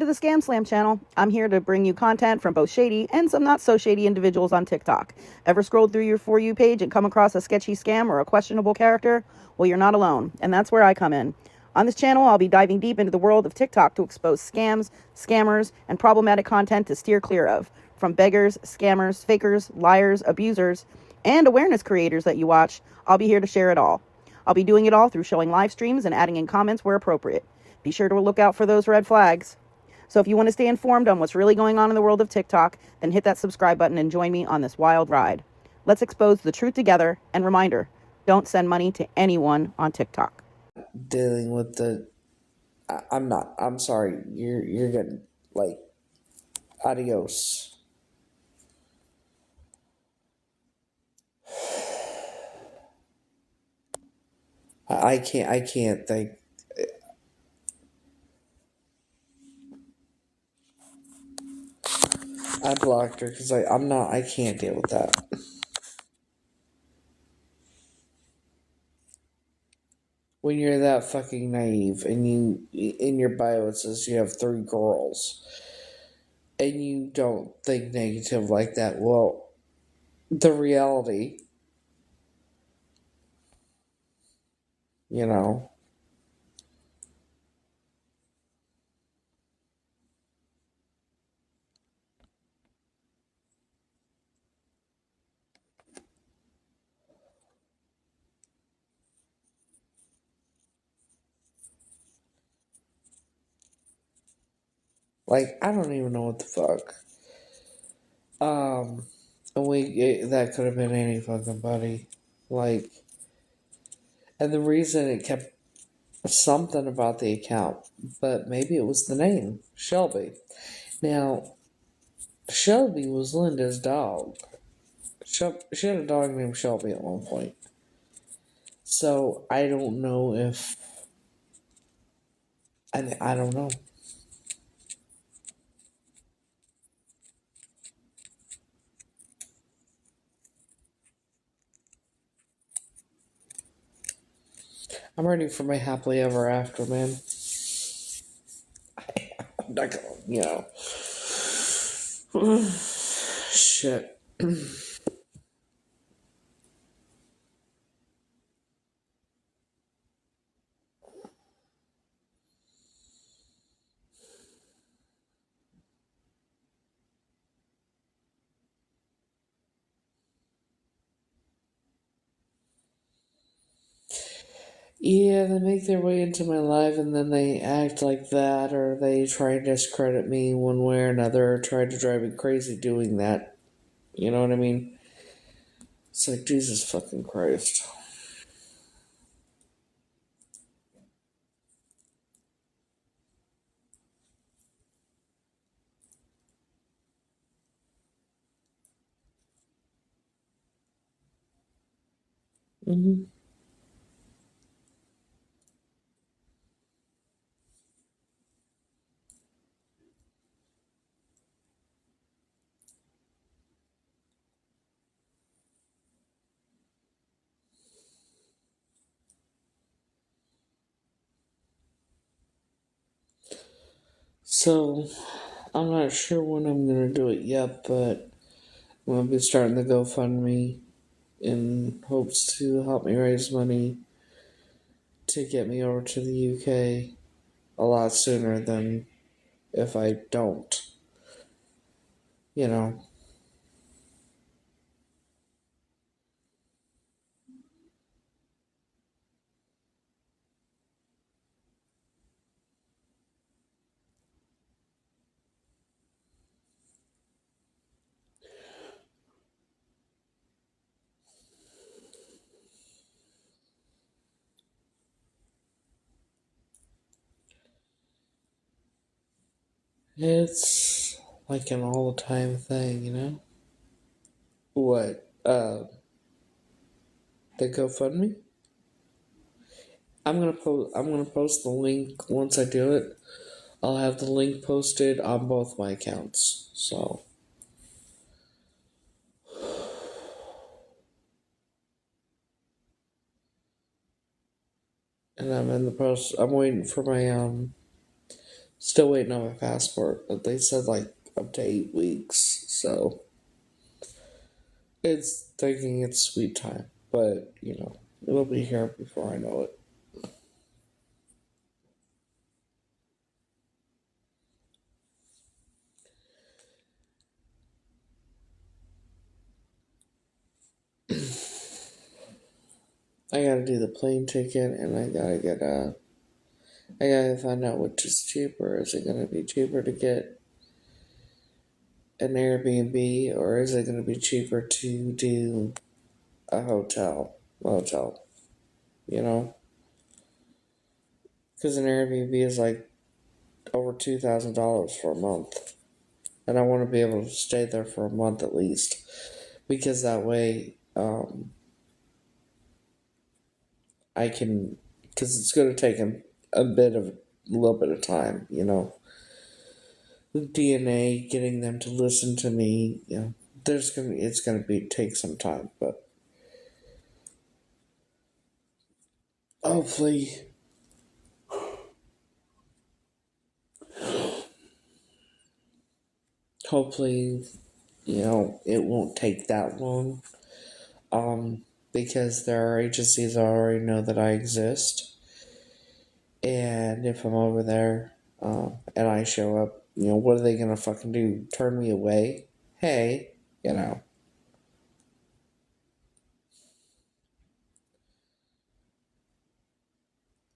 to the Scamslam channel. I'm here to bring you content from both shady and some not so shady individuals on TikTok. Ever scrolled through your For You page and come across a sketchy scam or a questionable character? Well, you're not alone, and that's where I come in. On this channel, I'll be diving deep into the world of TikTok to expose scams, scammers, and problematic content to steer clear of. From beggars, scammers, fakers, liars, abusers, and awareness creators that you watch, I'll be here to share it all. I'll be doing it all through showing live streams and adding in comments where appropriate. Be sure to look out for those red flags. So if you want to stay informed on what's really going on in the world of TikTok, then hit that subscribe button and join me on this wild ride. Let's expose the truth together, and reminder, don't send money to anyone on TikTok. Dealing with the... I'm not. I'm sorry. You're getting, like, adios. I can't think. I blocked her because I can't deal with that. When you're that fucking naive and in your bio it says you have 3 girls and you don't think negative like that, well, the reality, you know, like, I don't even know what the fuck. That could have been any fucking buddy. Like, and the reason it kept something about the account, but maybe it was the name, Shelby. Now, Shelby was Linda's dog. She had a dog named Shelby at one point. So, I don't know if... I don't know. I'm ready for my happily ever after, man. I'm not gonna, you know. Shit. Yeah, they make their way into my life and then they act like that, or they try to discredit me one way or another, or try to drive me crazy doing that. You know what I mean? It's like, Jesus fucking Christ. Mm-hmm. So, I'm not sure when I'm gonna do it yet, but I'm gonna be starting the GoFundMe in hopes to help me raise money to get me over to the UK a lot sooner than if I don't. You know. It's like an all the time thing, you know? What? The GoFundMe? I'm gonna post the link once I do it. I'll have the link posted on both my accounts. So, and I'm in the process. I'm waiting for my Still waiting on my passport, but they said like up to 8 weeks, so it's taking its sweet time. But it'll be here before I know it. I gotta do the plane ticket, and I gotta find out which is cheaper. Is it gonna be cheaper to get an Airbnb, or is it gonna be cheaper to do a motel? You know, because an Airbnb is like over $2,000 for a month, and I want to be able to stay there for a month at least, because that way, I can, because it's going to take a little bit of time, the DNA, getting them to listen to me, it's gonna take some time, but hopefully, hopefully, it won't take that long. Because there are agencies that already know that I exist, and if I'm over there, and I show up, what are they gonna fucking do? Turn me away? Hey,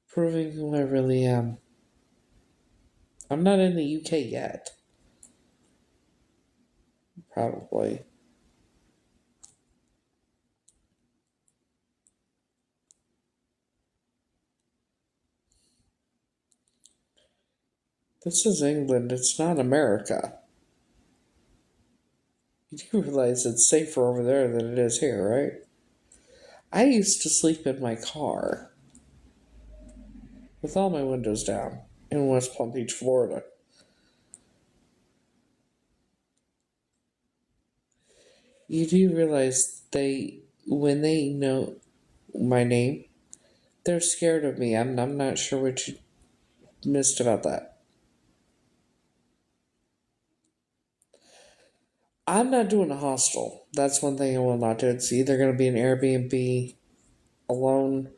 proving who I really am. I'm not in the UK yet. Probably. This is England, it's not America. You do realize it's safer over there than it is here, right? I used to sleep in my car with all my windows down in West Palm Beach, Florida. You do realize when they know my name, they're scared of me. I'm not sure what you missed about that. I'm not doing a hostel. That's one thing I will not do. It's either going to be an Airbnb alone,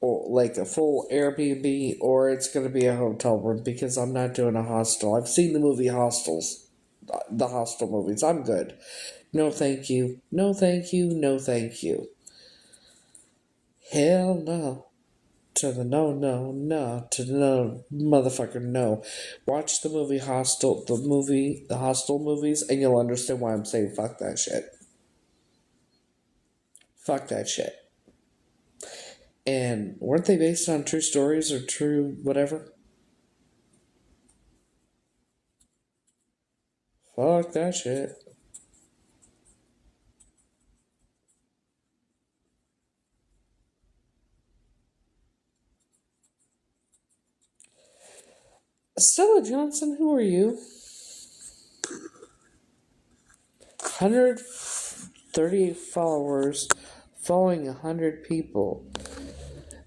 or like a full Airbnb, or it's going to be a hotel room, because I'm not doing a hostel. I've seen the movie Hostels, the hostel movies. I'm good. No, thank you. No, thank you. No, thank you. Hell no. To the no, no, no. To the no, motherfucker, no. Watch the Hostel movies, and you'll understand why I'm saying fuck that shit. Fuck that shit. And weren't they based on true stories or true whatever? Fuck that shit. Stella Johnson, who are you? 138 followers, following 100 people.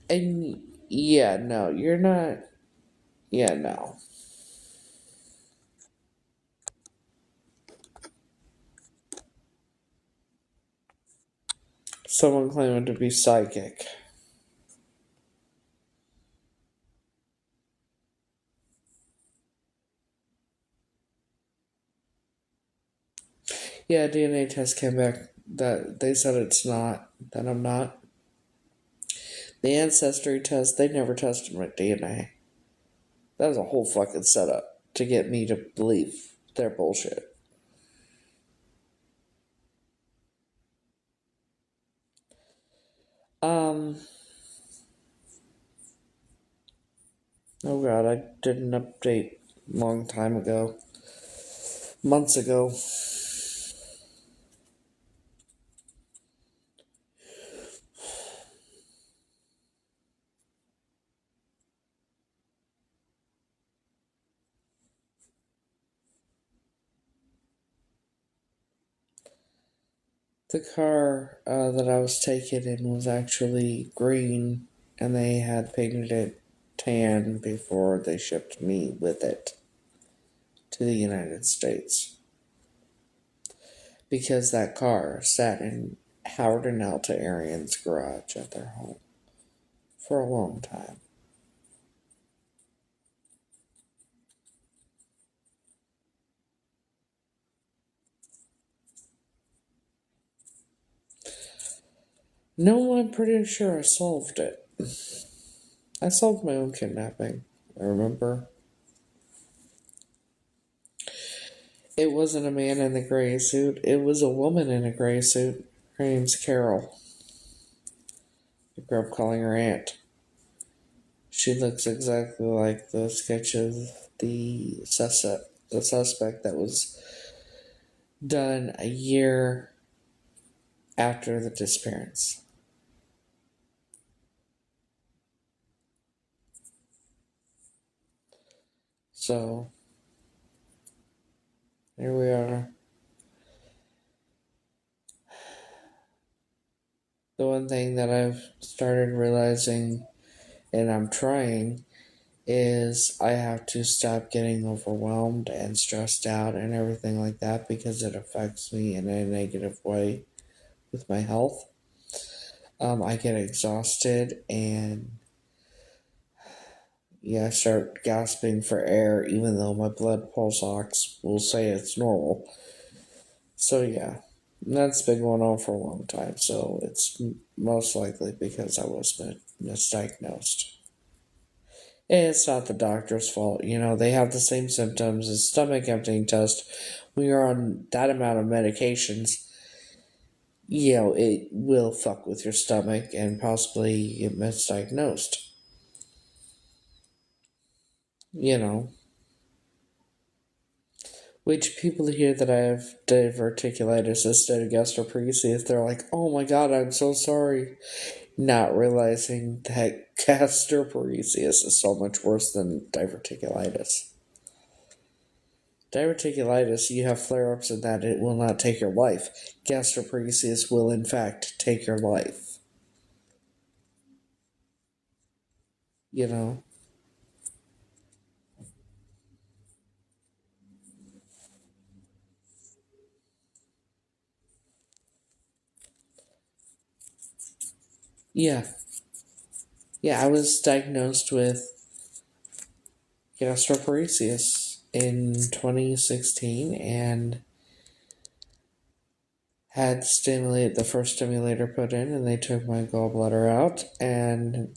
And yeah, no, you're not. Yeah, no. Someone claiming to be psychic. Yeah, DNA test came back that they said it's not, that I'm not. The ancestry test, they never tested my DNA. That was a whole fucking setup to get me to believe their bullshit. Um, oh god, I did an update long time ago. Months ago. The car that I was taken in was actually green, and they had painted it tan before they shipped me with it to the United States. Because that car sat in Howard and Alta Arian's garage at their home for a long time. No, I'm pretty sure I solved it. I solved my own kidnapping. I remember. It wasn't a man in a gray suit, it was a woman in a gray suit. Her name's Carol. I grew up calling her Aunt. She looks exactly like the sketch of the suspect that was done a year after the disappearance. So, here we are. The one thing that I've started realizing, and I'm trying, is I have to stop getting overwhelmed and stressed out and everything like that because it affects me in a negative way with my health. I get exhausted and I start gasping for air even though my blood pulse ox will say it's normal. So yeah, that's been going on for a long time. So it's most likely because I was misdiagnosed. It's not the doctor's fault. They have the same symptoms as stomach emptying test. When you're on that amount of medications, it will fuck with your stomach and possibly get misdiagnosed. You know, which people hear that I have diverticulitis instead of gastroparesis, they're like, oh my god, I'm so sorry. Not realizing that gastroparesis is so much worse than diverticulitis. Diverticulitis, you have flare ups and that it will not take your life. Gastroparesis will, in fact, take your life. You know? Yeah. Yeah, I was diagnosed with gastroparesis in 2016 and had the first stimulator put in, and they took my gallbladder out, and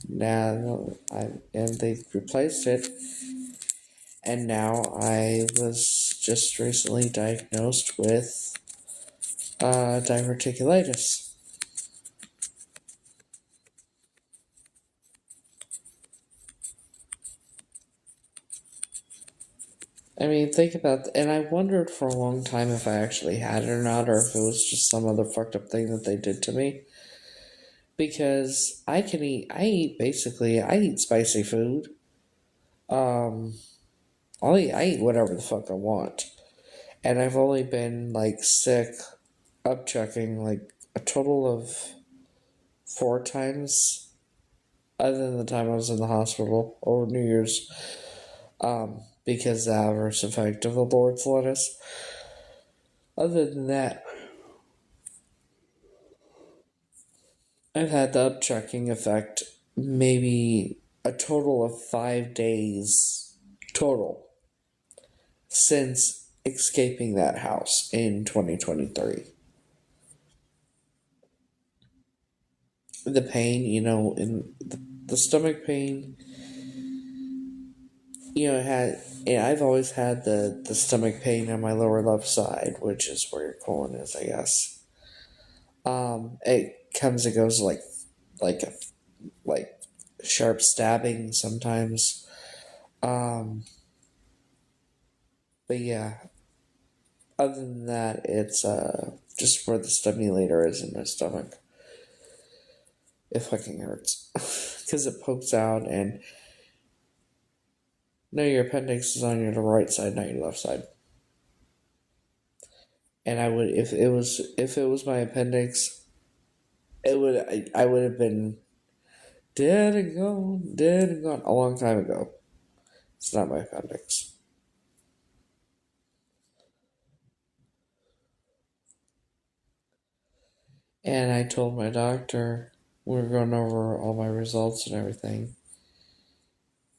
they replaced it, and now I was just recently diagnosed with diverticulitis. I mean, think about, and I wondered for a long time if I actually had it or not, or if it was just some other fucked up thing that they did to me. Because I eat spicy food. Um, I eat whatever the fuck I want. And I've only been, sick, up checking, a total of 4 times, other than the time I was in the hospital over New Year's, because the adverse effect of the Lord's lettuce. Other than that, I've had the upchucking effect maybe a total of 5 days total since escaping that house in 2023. The pain, in the stomach pain, I've always had the stomach pain on my lower left side, which is where your colon is, I guess. It comes and goes like a like sharp stabbing sometimes. Um, but yeah, other than that, it's just where the stimulator is in my stomach. It fucking hurts because it pokes out, and no, your appendix is on your right side, not your left side. And I would, if it was my appendix, I would have been Dead and gone a long time ago. It's not my appendix. And I told my doctor, we were going over all my results and everything.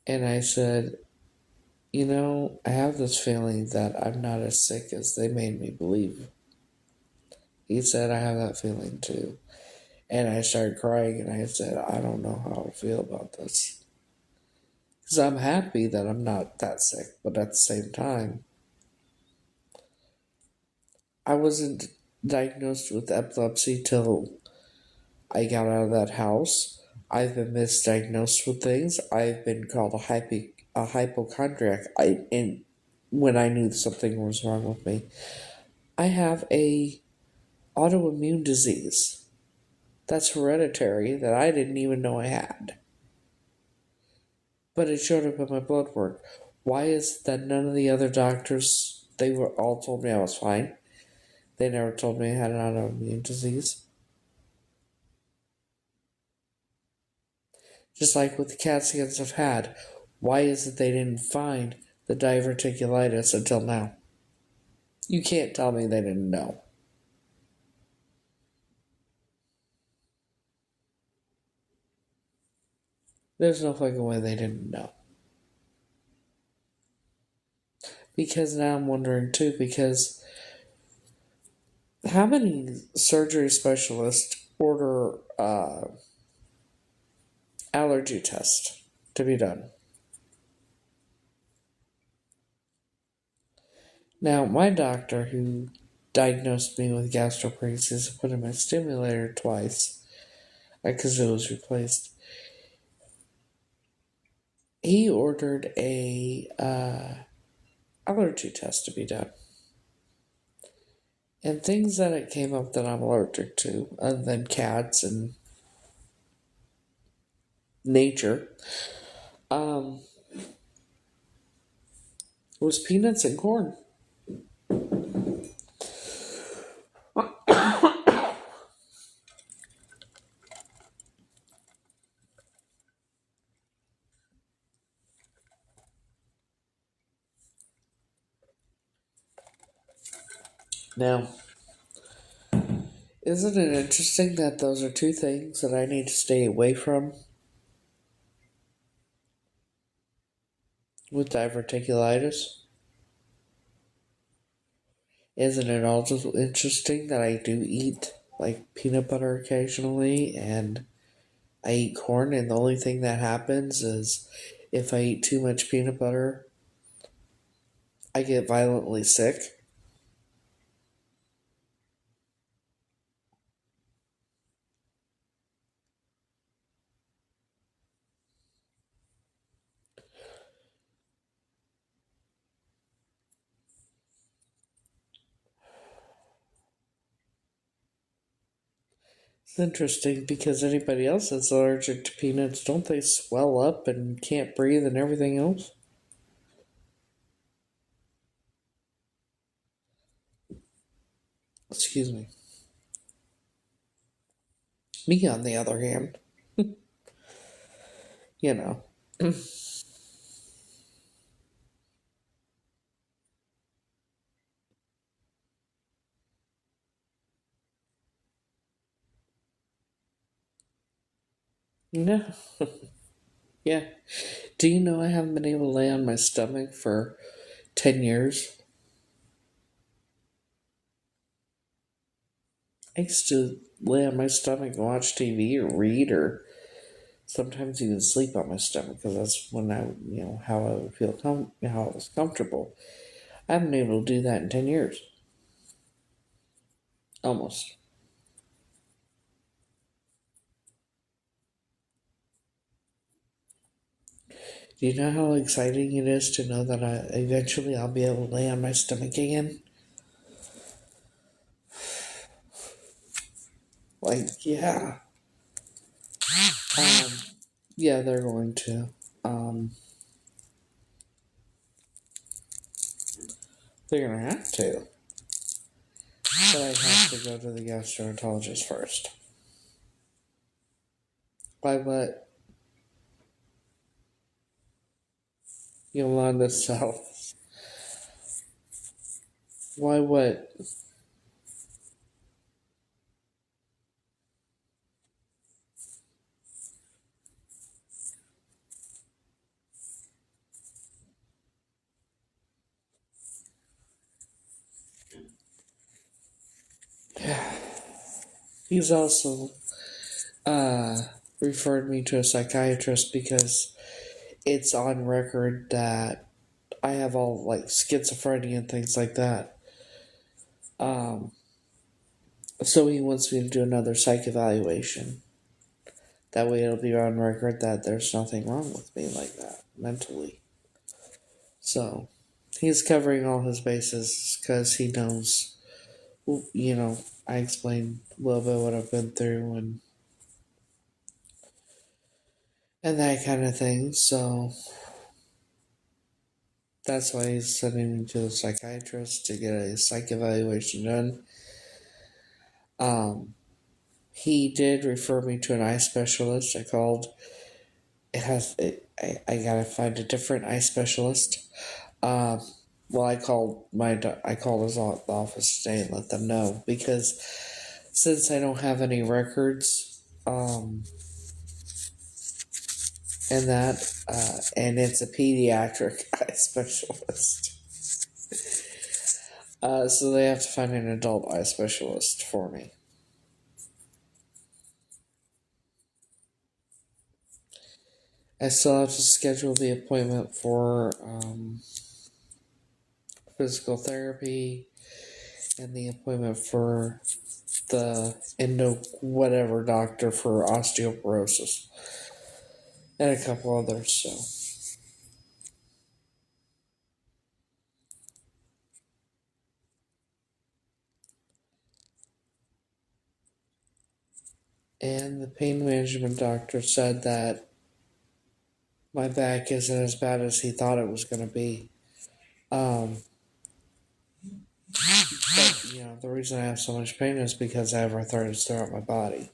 And I said, I have this feeling that I'm not as sick as they made me believe. He said, I have that feeling too. And I started crying and I said, I don't know how to feel about this. Because I'm happy that I'm not that sick, but at the same time, I wasn't diagnosed with epilepsy till I got out of that house. I've been misdiagnosed with things. I've been called a hypochondriac. And when I knew something was wrong with me, I have a autoimmune disease that's hereditary that I didn't even know I had. But it showed up in my blood work. Why is it that none of the other doctors, they were all told me I was fine? They never told me I had an autoimmune disease. Just like with the CAT scans I've had, why is it they didn't find the diverticulitis until now? You can't tell me they didn't know. There's no fucking way they didn't know. Because now I'm wondering too, because how many surgery specialists order allergy tests to be done? Now, my doctor who diagnosed me with gastroparesis put in my stimulator twice because it was replaced. He ordered a allergy test to be done. And things that it came up that I'm allergic to, other than cats and nature, was peanuts and corn. Now, isn't it interesting that those are two things that I need to stay away from with diverticulitis? Isn't it also interesting that I do eat like peanut butter occasionally and I eat corn, and the only thing that happens is if I eat too much peanut butter, I get violently sick? It's interesting because anybody else that's allergic to peanuts, don't they swell up and can't breathe and everything else? Excuse me. Me, on the other hand, you know. No. Yeah. Do you know I haven't been able to lay on my stomach for 10 years? I used to lay on my stomach and watch TV or read or sometimes even sleep on my stomach because that's when how I would feel, how I was comfortable. I haven't been able to do that in 10 years. Almost. Do you know how exciting it is to know that eventually I'll be able to lay on my stomach again? Like, yeah. Um, yeah, they're going to. Um, they're going to have to. But I have to go to the gastroenterologist first. By what? Yolanda South. Why what? He's also uh, referred me to a psychiatrist because it's on record that I have all like schizophrenia and things like that. Um, so he wants me to do another psych evaluation. That way it'll be on record that there's nothing wrong with me like that mentally. So he's covering all his bases because he knows, you know, I explained a little bit what I've been through and that kind of thing. So that's why he's sending me to the psychiatrist to get a psych evaluation done. Um, he did refer me to an eye specialist. I called. It has. I gotta find a different eye specialist. Um, well, I called his office today and let them know because since I don't have any records, and that, and it's a pediatric eye specialist. So they have to find an adult eye specialist for me. I still have to schedule the appointment for physical therapy and the appointment for the endo whatever doctor for osteoporosis and a couple others. So and the pain management doctor said that my back isn't as bad as he thought it was going to be. But the reason I have so much pain is because I have arthritis throughout my body.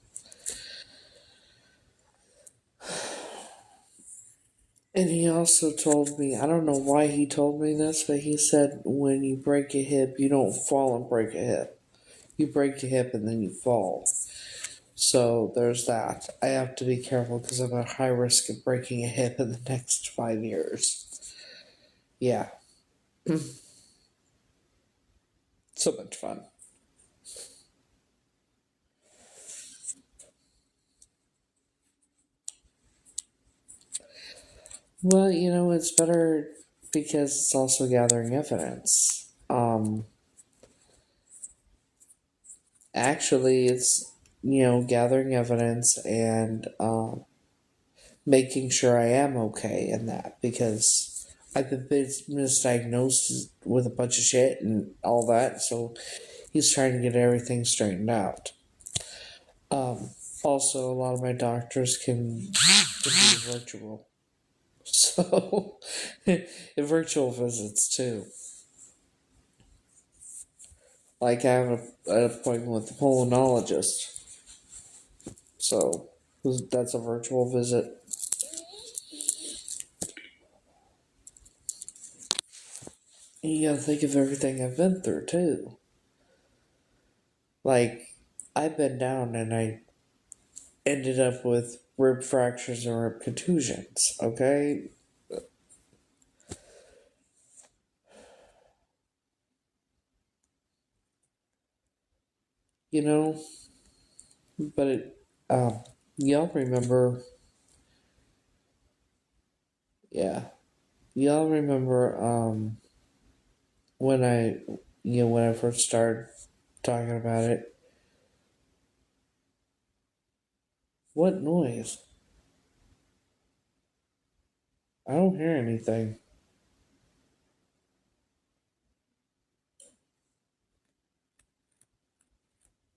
And he also told me, I don't know why he told me this, but he said when you break a hip, you don't fall and break a hip. You break a hip and then you fall. So there's that. I have to be careful because I'm at high risk of breaking a hip in the next 5 years. Yeah. So much fun. Well, it's better because it's also gathering evidence. Actually, it's, gathering evidence and making sure I am okay in that because I've been misdiagnosed with a bunch of shit and all that, so he's trying to get everything straightened out. Um, Also, a lot of my doctors can be virtual, so virtual visits too. Like I have an appointment with the pulmonologist, so that's a virtual visit. You gotta think of everything I've been through too. Like I've been down and I ended up with rib fractures and rib contusions. Okay, you know, but y'all remember? Yeah, y'all remember when I first started talking about it. What noise? I don't hear anything.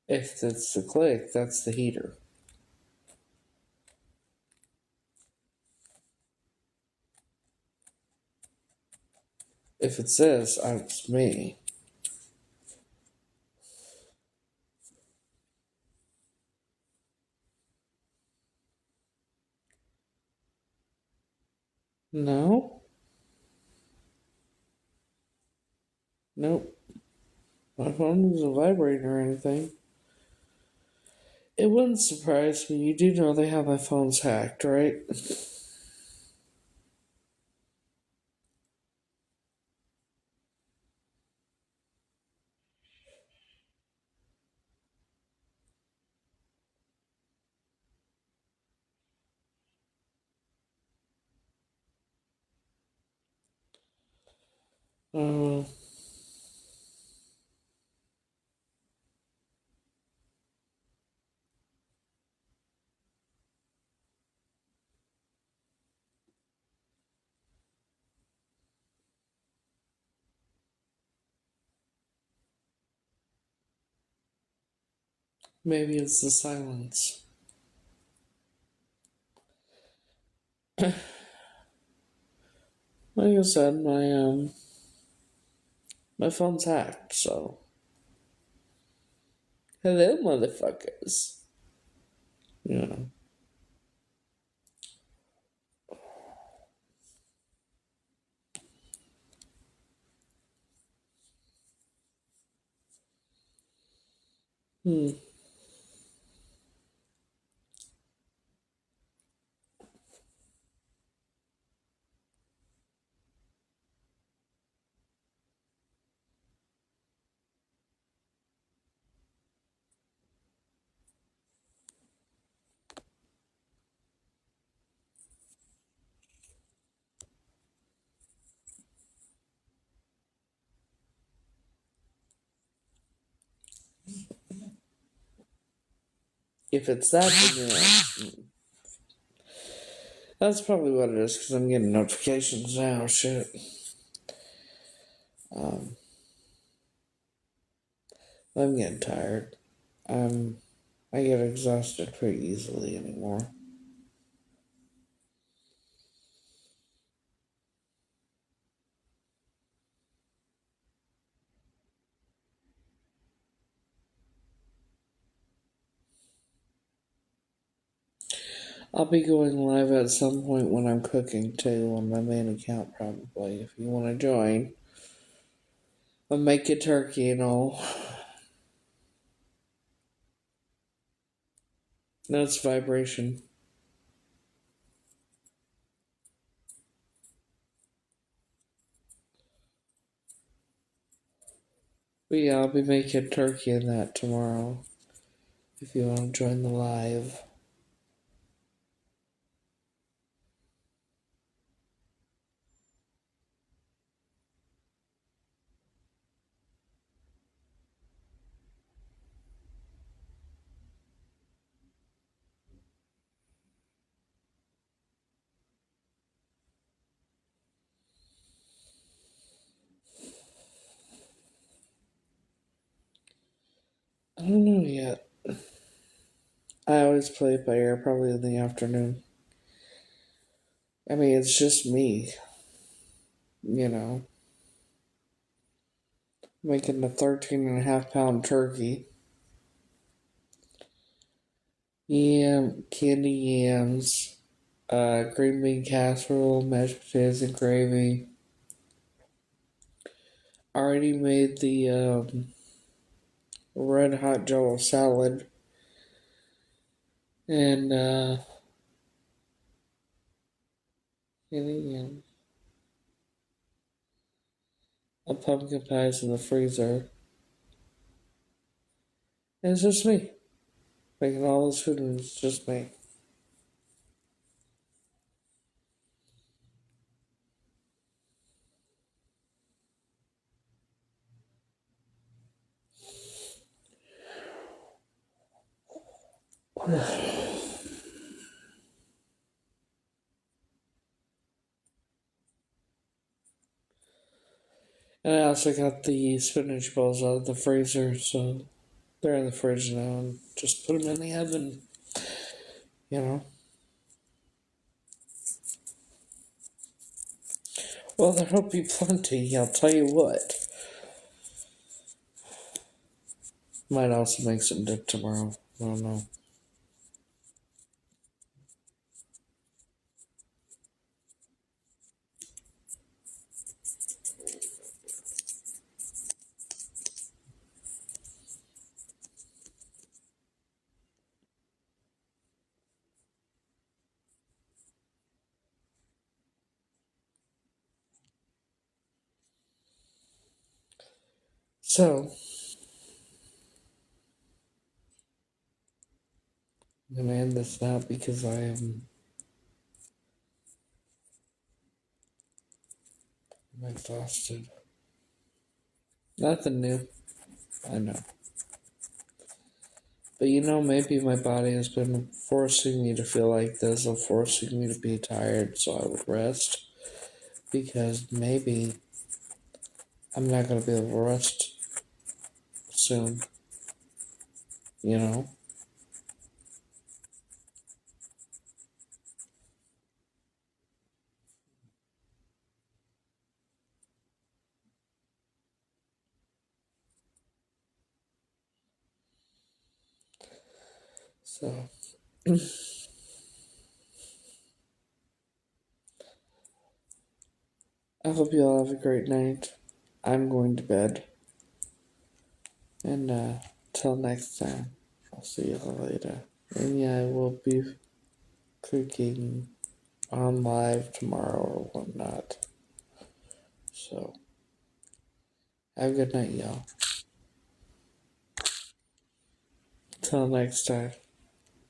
If it's the click, that's the heater. If it says it's me. No? Nope. My phone doesn't vibrate or anything. It wouldn't surprise me. You do know they have my phones hacked, right? Uh, Maybe it's the silence. Like I said, my phone's hacked, so hello, motherfuckers. Yeah. Hmm. If it's that, then you're right. That's probably what it is, because I'm getting notifications now. Shit. Um, I'm getting tired. I get exhausted pretty easily anymore. I'll be going live at some point when I'm cooking too on my main account, probably. If you want to join, I'll make a turkey and all. No, it's vibration. But yeah, I'll be making turkey and that tomorrow. If you want to join the live. I don't know yet. I always play it by ear, probably in the afternoon. I mean, it's just me, you know, making a 13.5 pound turkey. Candy yams, green bean casserole, mashed potatoes and gravy. Already made the red hot jello salad and candy yams. A pumpkin pie's in the freezer. And it's just me making all this food, and it's just me. And I also got the spinach balls out of the freezer, so they're in the fridge now, and just put them in the oven, you know. Well, there'll be plenty, I'll tell you what. Might also make some dip tomorrow. I don't know. So, I'm going to end this now because I'm exhausted. Nothing new, I know. But maybe my body has been forcing me to feel like this, or forcing me to be tired, so I would rest. Because maybe I'm not going to be able to rest soon, you know? So, I hope you all have a great night. I'm going to bed. And, till next time, I'll see you all later. And yeah, I will be cooking on live tomorrow or whatnot. So, have a good night, y'all. Till next time,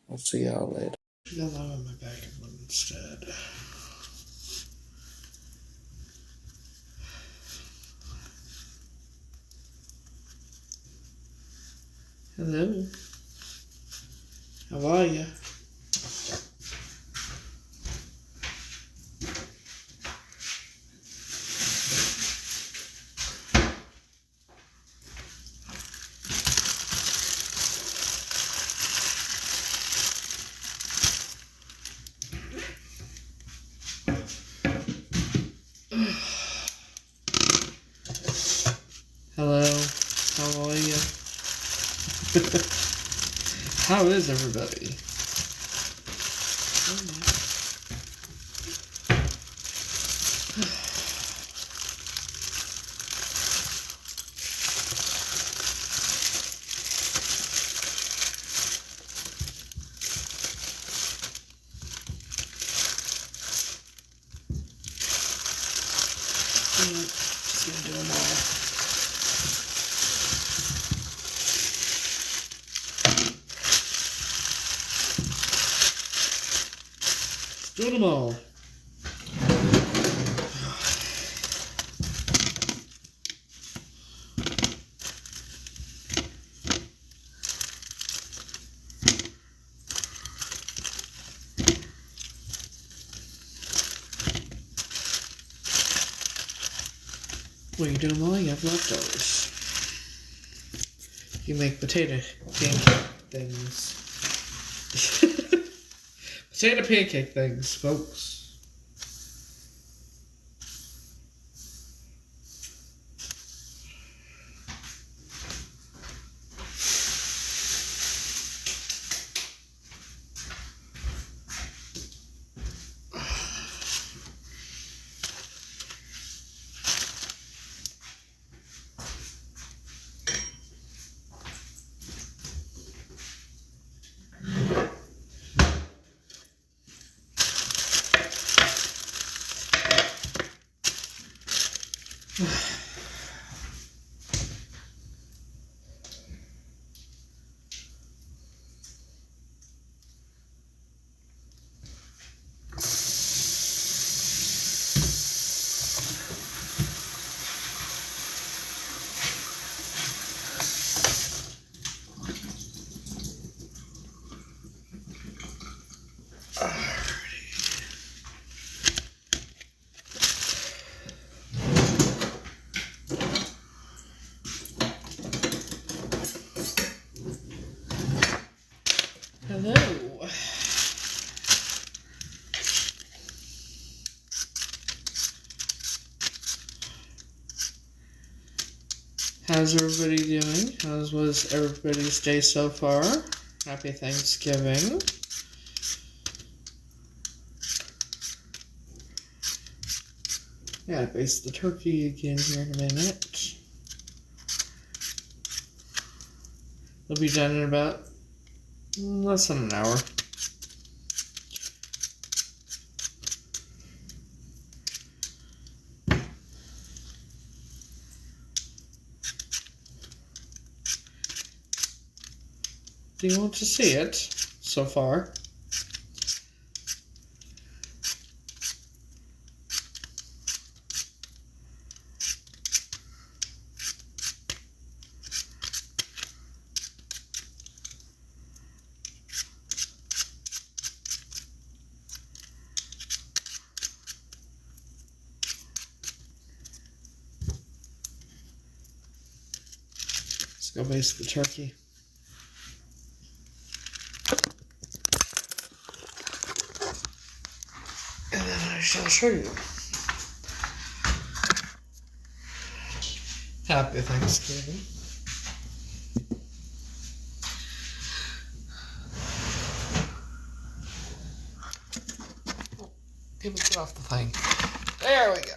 I'll see y'all later. Got love on my back instead. Hello. How are you? Hello. How are you? How is everybody? Just gonna do them all. Do them all. Well, you do them all, you have leftovers. You make potato pancake things. Potato pancake things, folks. Hello. How's everybody doing? How was everybody's day so far? Happy Thanksgiving. Yeah, baste the turkey again here in a minute. It'll be done in about less than an hour. Do you want to see it so far? Let's go baste the turkey. And then I shall show you. Happy Thanksgiving. Give it off the thing. There we go.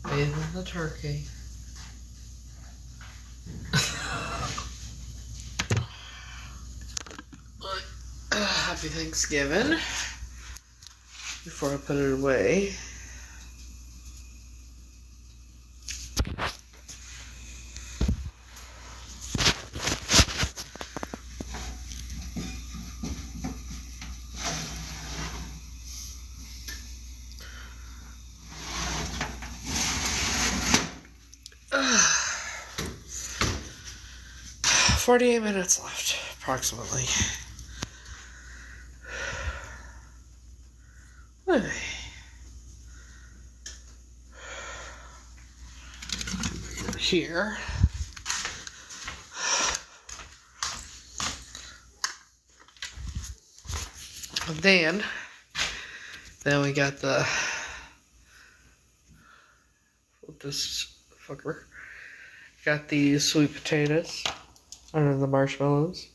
Bathing the turkey. Happy Thanksgiving. Before I put it away. Uh, 48 minutes left, approximately. Here. And then we got this fucker. Got these sweet potatoes under the marshmallows.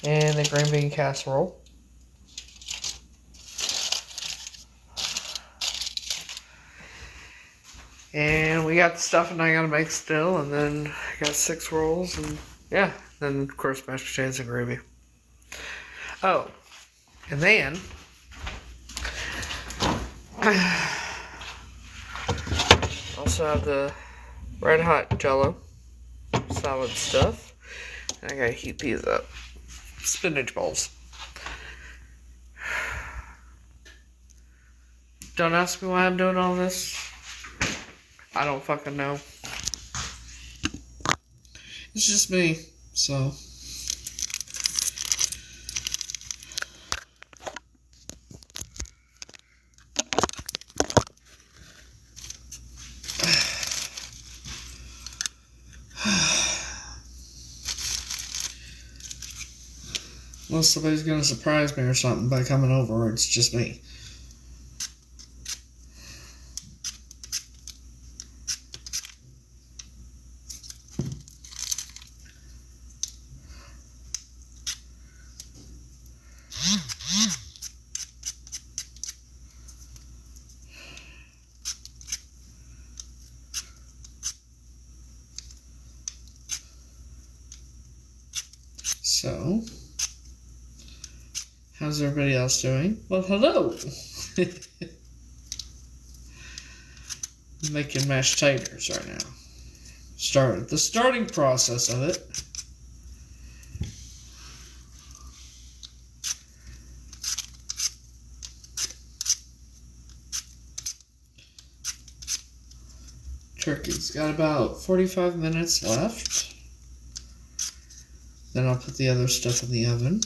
And the green bean casserole. And we got the stuffing I gotta make still, and then I got 6 rolls, and yeah, then of course mashed potatoes and gravy. Oh, and then also have the red hot Jello solid stuff. And I gotta heat these up. Spinach balls. Don't ask me why I'm doing all this. I don't fucking know. It's just me, so. Unless somebody's gonna surprise me or something by coming over, or it's just me. So, how's everybody else doing? Well, hello! I'm making mashed taters right now. The starting process of it. Turkey's got about 45 minutes left. Then I'll put the other stuff in the oven.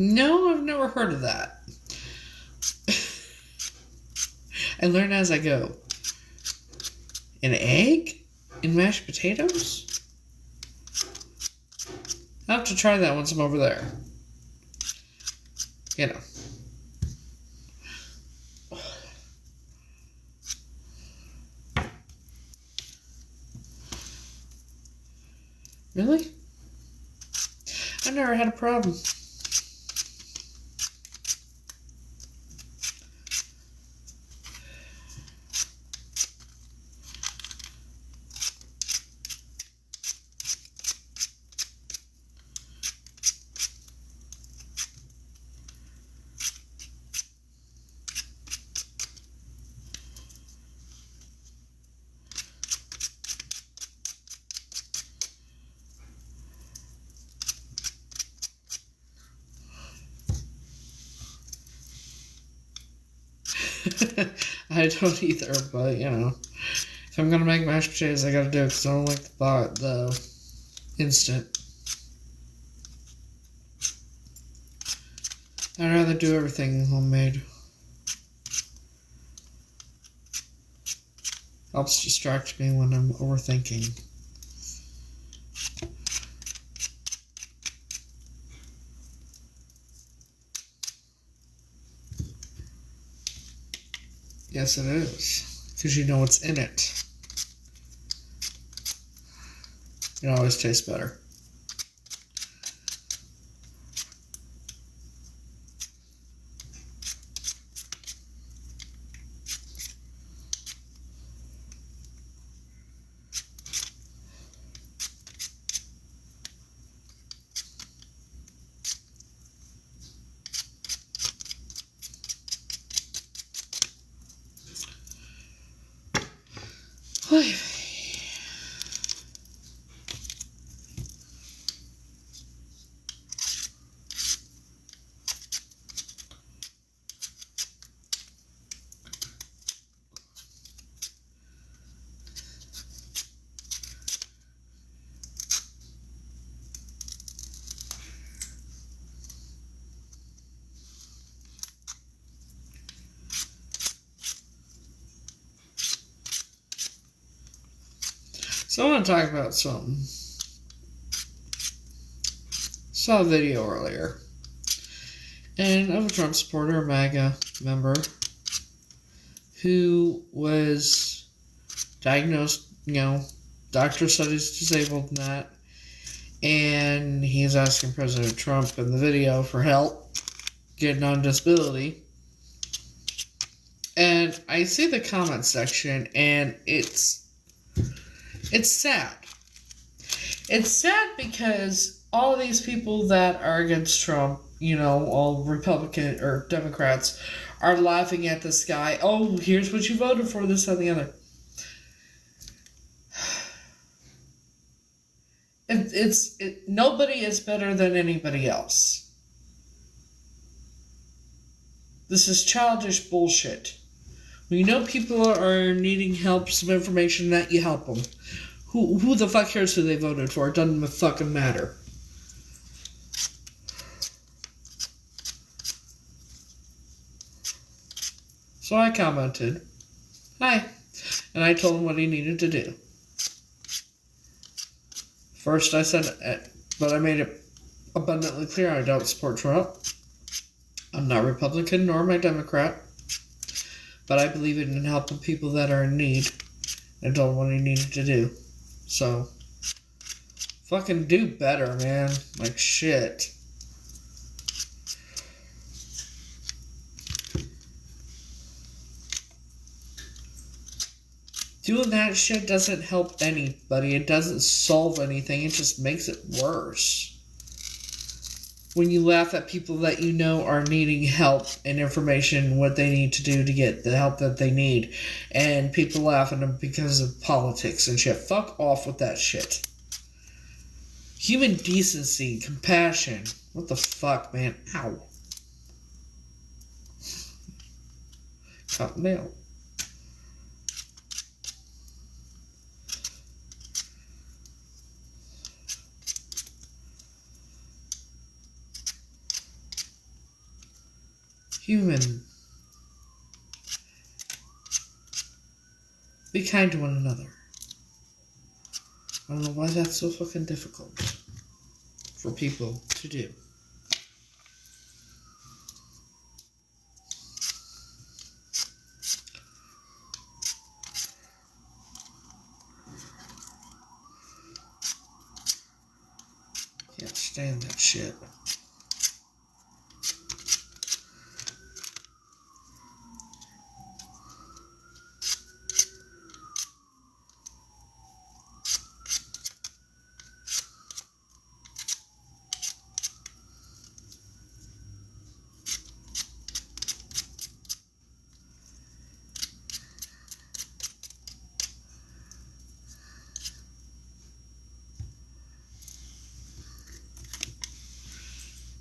No, I've never heard of that. I learn as I go. An egg in mashed potatoes? I'll have to try that once I'm over there. You know. Really? I've never had a problem. I don't either, but you know, if I'm gonna make mashed potatoes, I gotta do it because I don't like the instant. I'd rather do everything homemade. Helps distract me when I'm overthinking. Yes, it is. Because you know what's in it. It always tastes better. So I want to talk about something. Saw a video earlier, and of a Trump supporter, a MAGA member, who was diagnosed, doctor said he's disabled and that, and he's asking President Trump in the video for help getting on disability. And I see the comment section, and it's sad. It's sad because all of these people that are against Trump, all Republican or Democrats, are laughing at this guy. Oh, here's what you voted for, this and the other. Nobody is better than anybody else. This is childish bullshit. When you know people are needing help, some information, that you help them. Who the fuck cares who they voted for? It doesn't fucking matter. So I commented, hi, and I told him what he needed to do. First I said, but I made it abundantly clear I don't support Trump. I'm not Republican nor am I Democrat. But I believe in helping people that are in need. I told him what he needed to do. So, fucking do better, man. Like, shit. Doing that shit doesn't help anybody. It doesn't solve anything. It just makes it worse. When you laugh at people that you know are needing help and information, what they need to do to get the help that they need, and people laugh at them because of politics and shit. Fuck off with that shit. Human decency, compassion. What the fuck, man? Ow. Cut nail. human. Be kind to one another. I don't know why that's so fucking difficult for people to do. Can't stand that shit.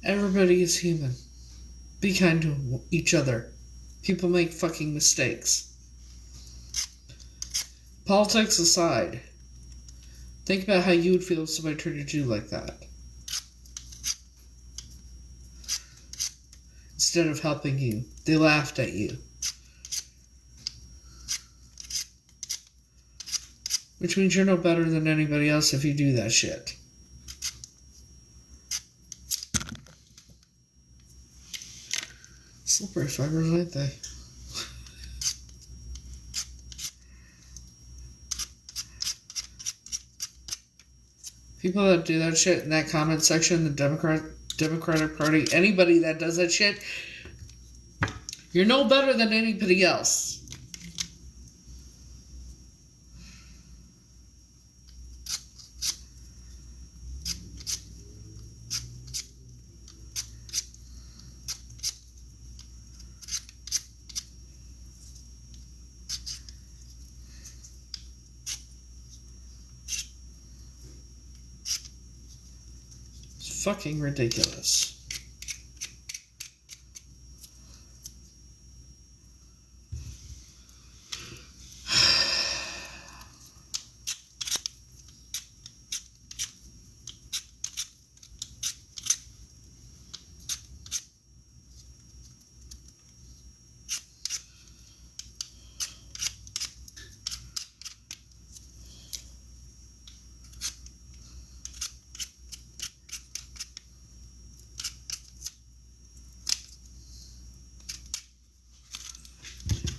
Everybody is human. Be kind to each other. People make fucking mistakes. Politics aside, think about how you would feel if somebody treated you like that. Instead of helping you, they laughed at you. Which means you're no better than anybody else if you do that shit. Slippery fuckers, aren't they? People that do that shit in that comment section, the Democratic Party, anybody that does that shit, you're no better than anybody else. Fucking ridiculous.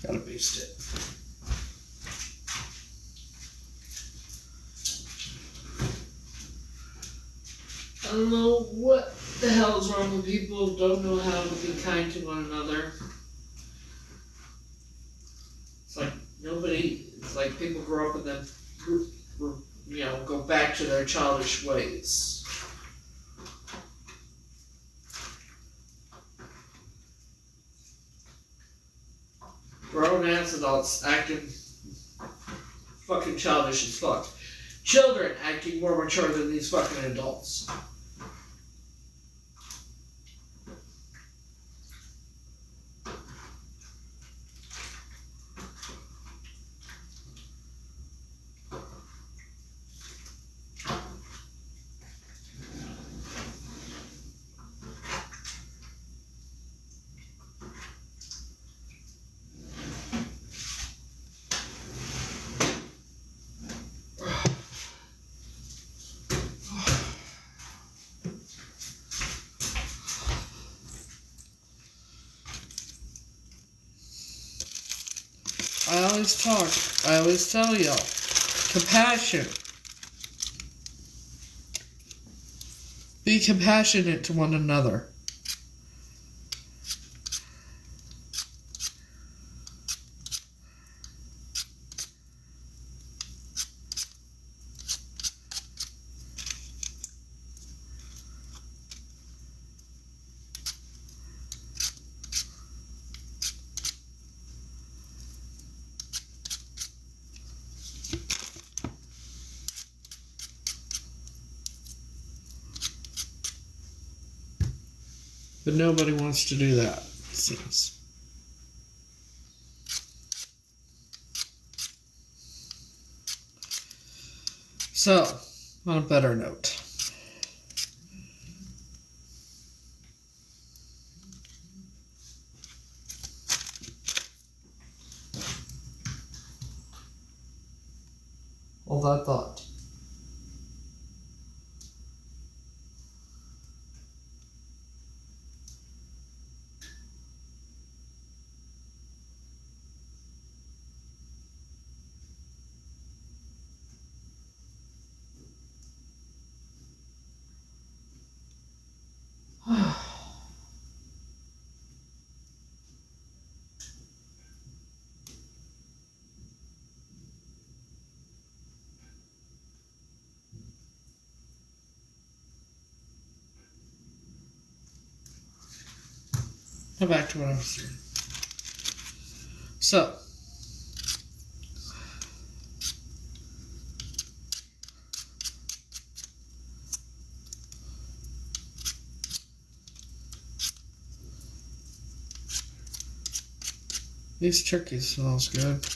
Gotta baste it. I don't know what the hell is wrong with people who don't know how to be kind to one another. It's like it's like people grow up and then, go back to their childish ways. Grown-ass adults acting fucking childish as fuck. Children acting more mature than these fucking adults. I always tell y'all, compassion. Be compassionate to one another. But nobody wants to do that, it seems. So, on a better note. Hold that thought. Now back to what I was saying. So, these turkeys smells good.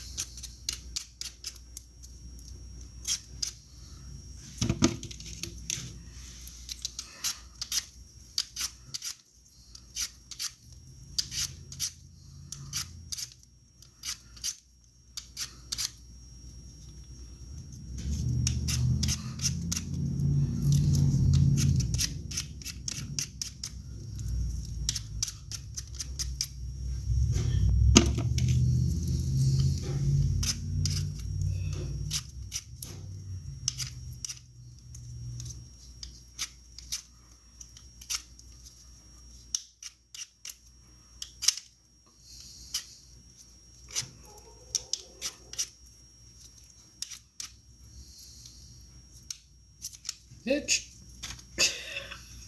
Itch.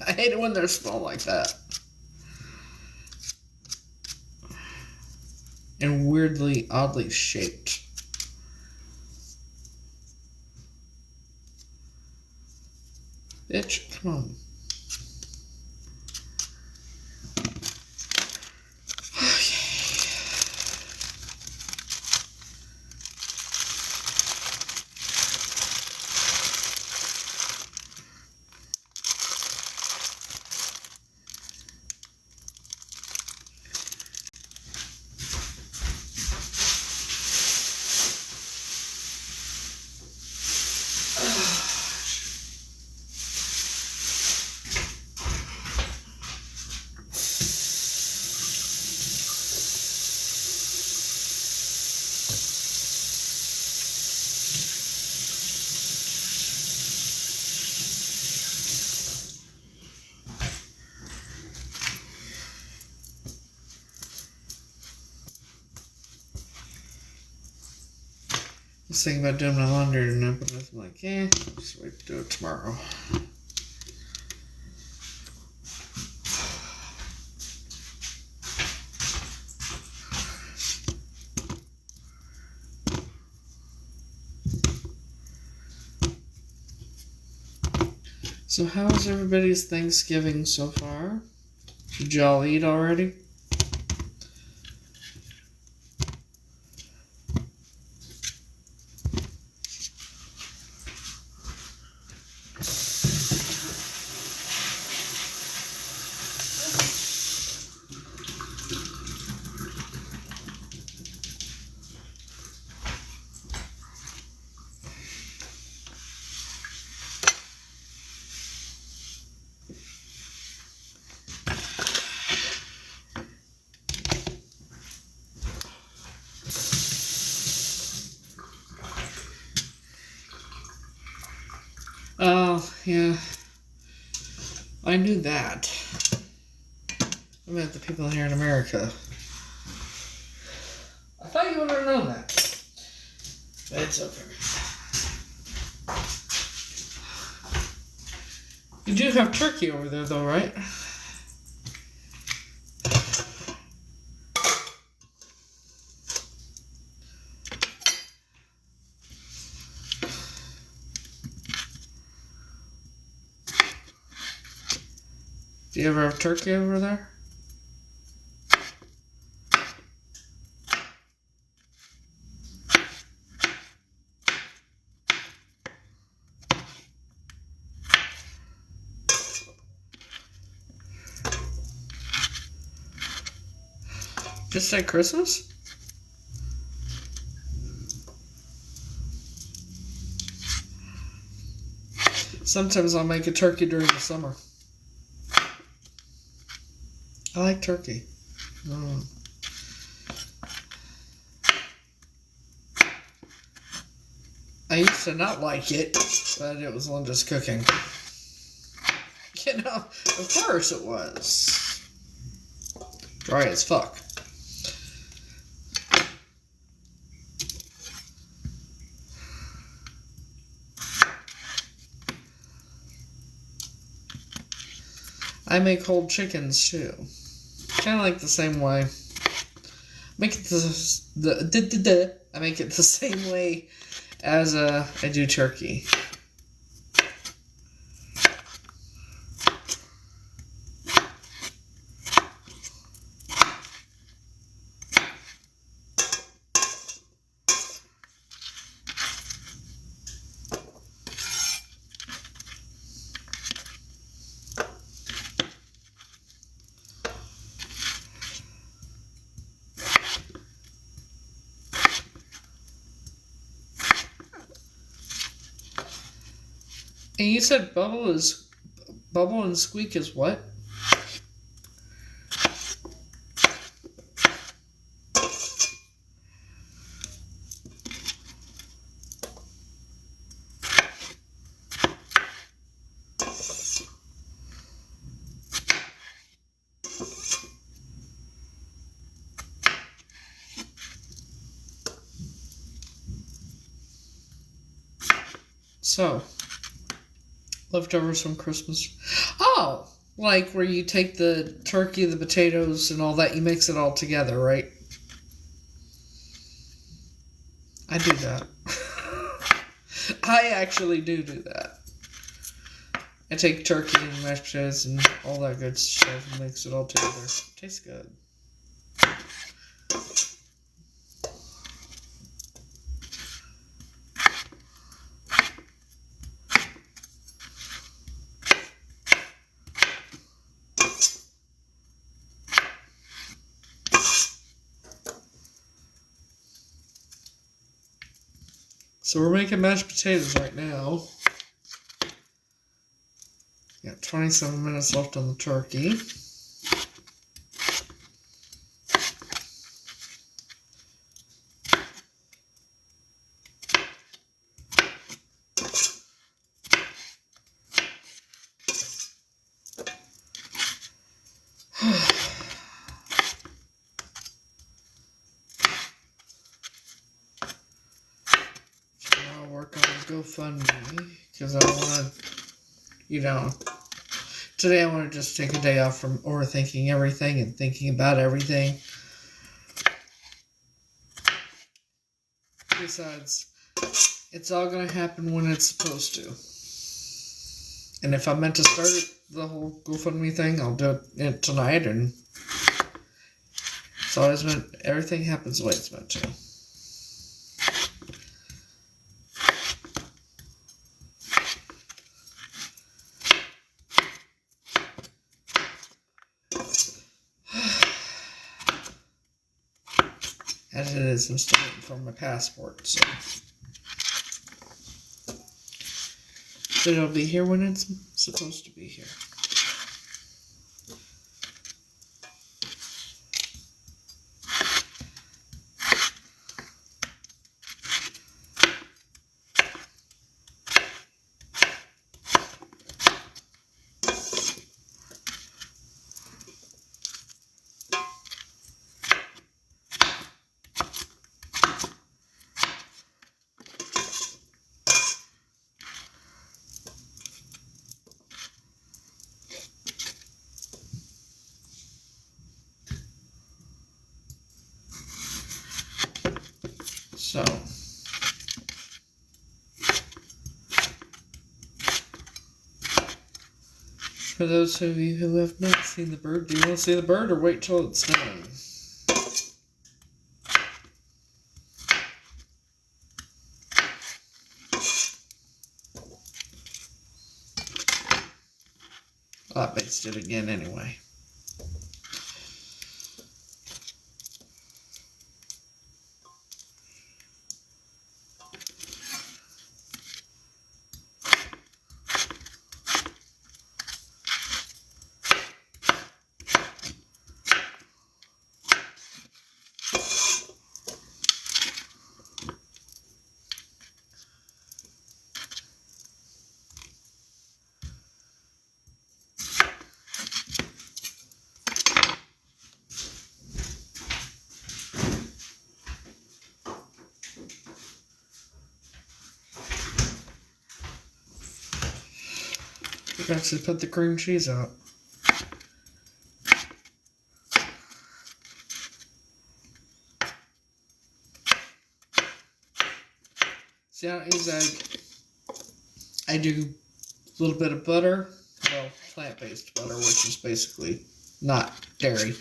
I hate it when they smell like that. And weirdly, oddly shaped. Bitch, come on. I was thinking about doing my laundry tonight, but I was like, just wait to do it tomorrow. So how is everybody's Thanksgiving so far? Did y'all eat already? Oh, yeah. I knew that. I meant the people here in America. I thought you would have known that. But it's okay. You do have turkey over there, though, right? Do you ever have turkey over there? Just say Christmas? Sometimes I'll make a turkey during the summer. I like turkey. I used to not like it, but it was Linda's cooking. You know, of course it was. Dry as fuck. I make whole chickens too. Kind of like the same way. Make it I make it the same way as I do turkey. And you said bubble and squeak is what? So, leftovers from Christmas. Oh, like where you take the turkey, the potatoes, and all that, you mix it all together, right? I do that. I actually do that. I take turkey and mashed potatoes and all that good stuff and mix it all together. Tastes good. So we're making mashed potatoes right now. Got 27 minutes left on the turkey. I'll work on GoFundMe because I want to, today I want to just take a day off from overthinking everything and thinking about everything. Besides, it's all going to happen when it's supposed to. And if I'm meant to start the whole GoFundMe thing, I'll do it tonight. And it's always meant, everything happens the way it's meant to. As it is, I'm still waiting for my passport, so. But it'll be here when it's supposed to be here. So, for those of you who have not seen the bird, do you want to see the bird or wait till it's done? I based it again anyway. Forgot to put the cream cheese out. See, I don't use egg. I do a little bit of butter. Well, plant-based butter, which is basically not dairy.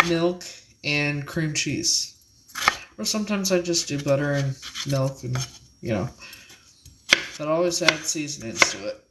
Milk and cream cheese. Or sometimes I just do butter and milk and, but I always add seasonings to it.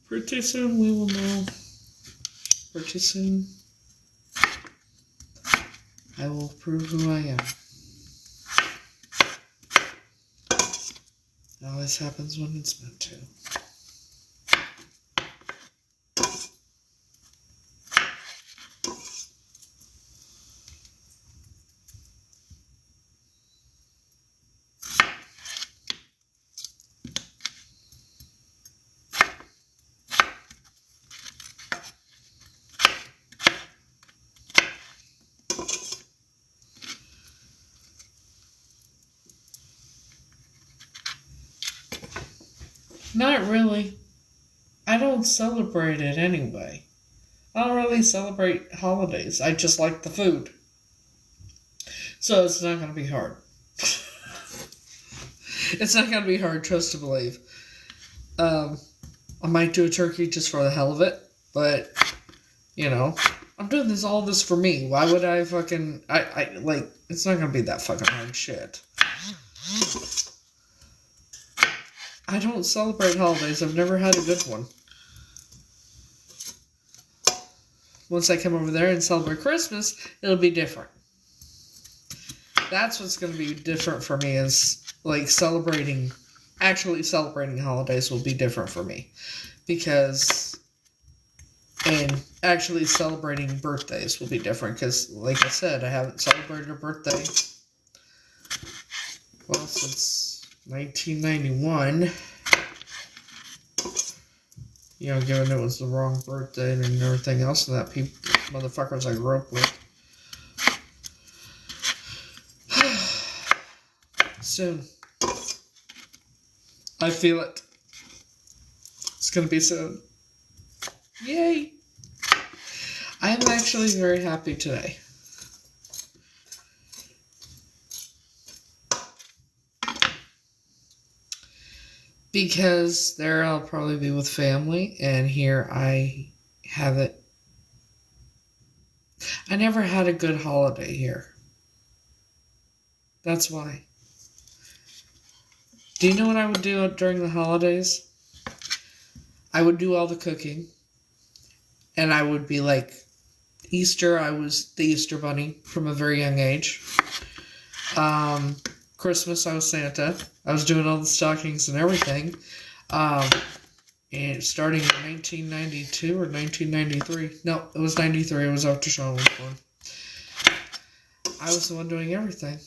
Pretty soon we will know. Pretty soon I will prove who I am. It always happens when it's meant to. Not really. I don't celebrate it anyway. I don't really celebrate holidays. I just like the food. So it's not going to be hard. It's not going to be hard, trust to believe. I might do a turkey just for the hell of it. But, I'm doing all this for me. Why would I fucking... it's not going to be that fucking hard shit. I don't celebrate holidays. I've never had a good one. Once I come over there and celebrate Christmas, it'll be different. That's what's going to be different for me is, actually celebrating holidays will be different for me. And actually celebrating birthdays will be different because, like I said, I haven't celebrated a birthday, since 1991, given it was the wrong birthday and everything else, and that motherfuckers I grew up with. Soon. I feel it. It's gonna be soon. Yay! I am actually very happy today. Because there I'll probably be with family, and here I have it. I never had a good holiday here. That's why. Do you know what I would do during the holidays? I would do all the cooking. And I would be like, Easter, I was the Easter Bunny from a very young age. Christmas, I was Santa. I was doing all the stockings and everything. And starting in 1992 or 1993. No, it was 93. It was after Sean was born. I was the one doing everything.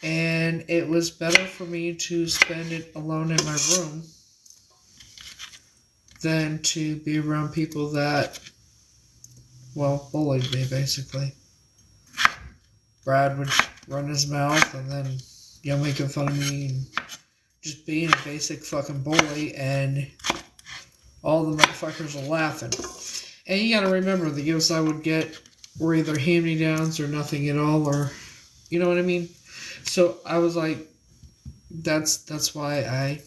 And it was better for me to spend it alone in my room than to be around people that, bullied me, basically. Brad would run his mouth and then, making fun of me and just being a basic fucking bully, and all the motherfuckers were laughing. And you gotta remember, the gifts I would get were either hand-me-downs or nothing at all, or, you know what I mean? So I was like, that's why I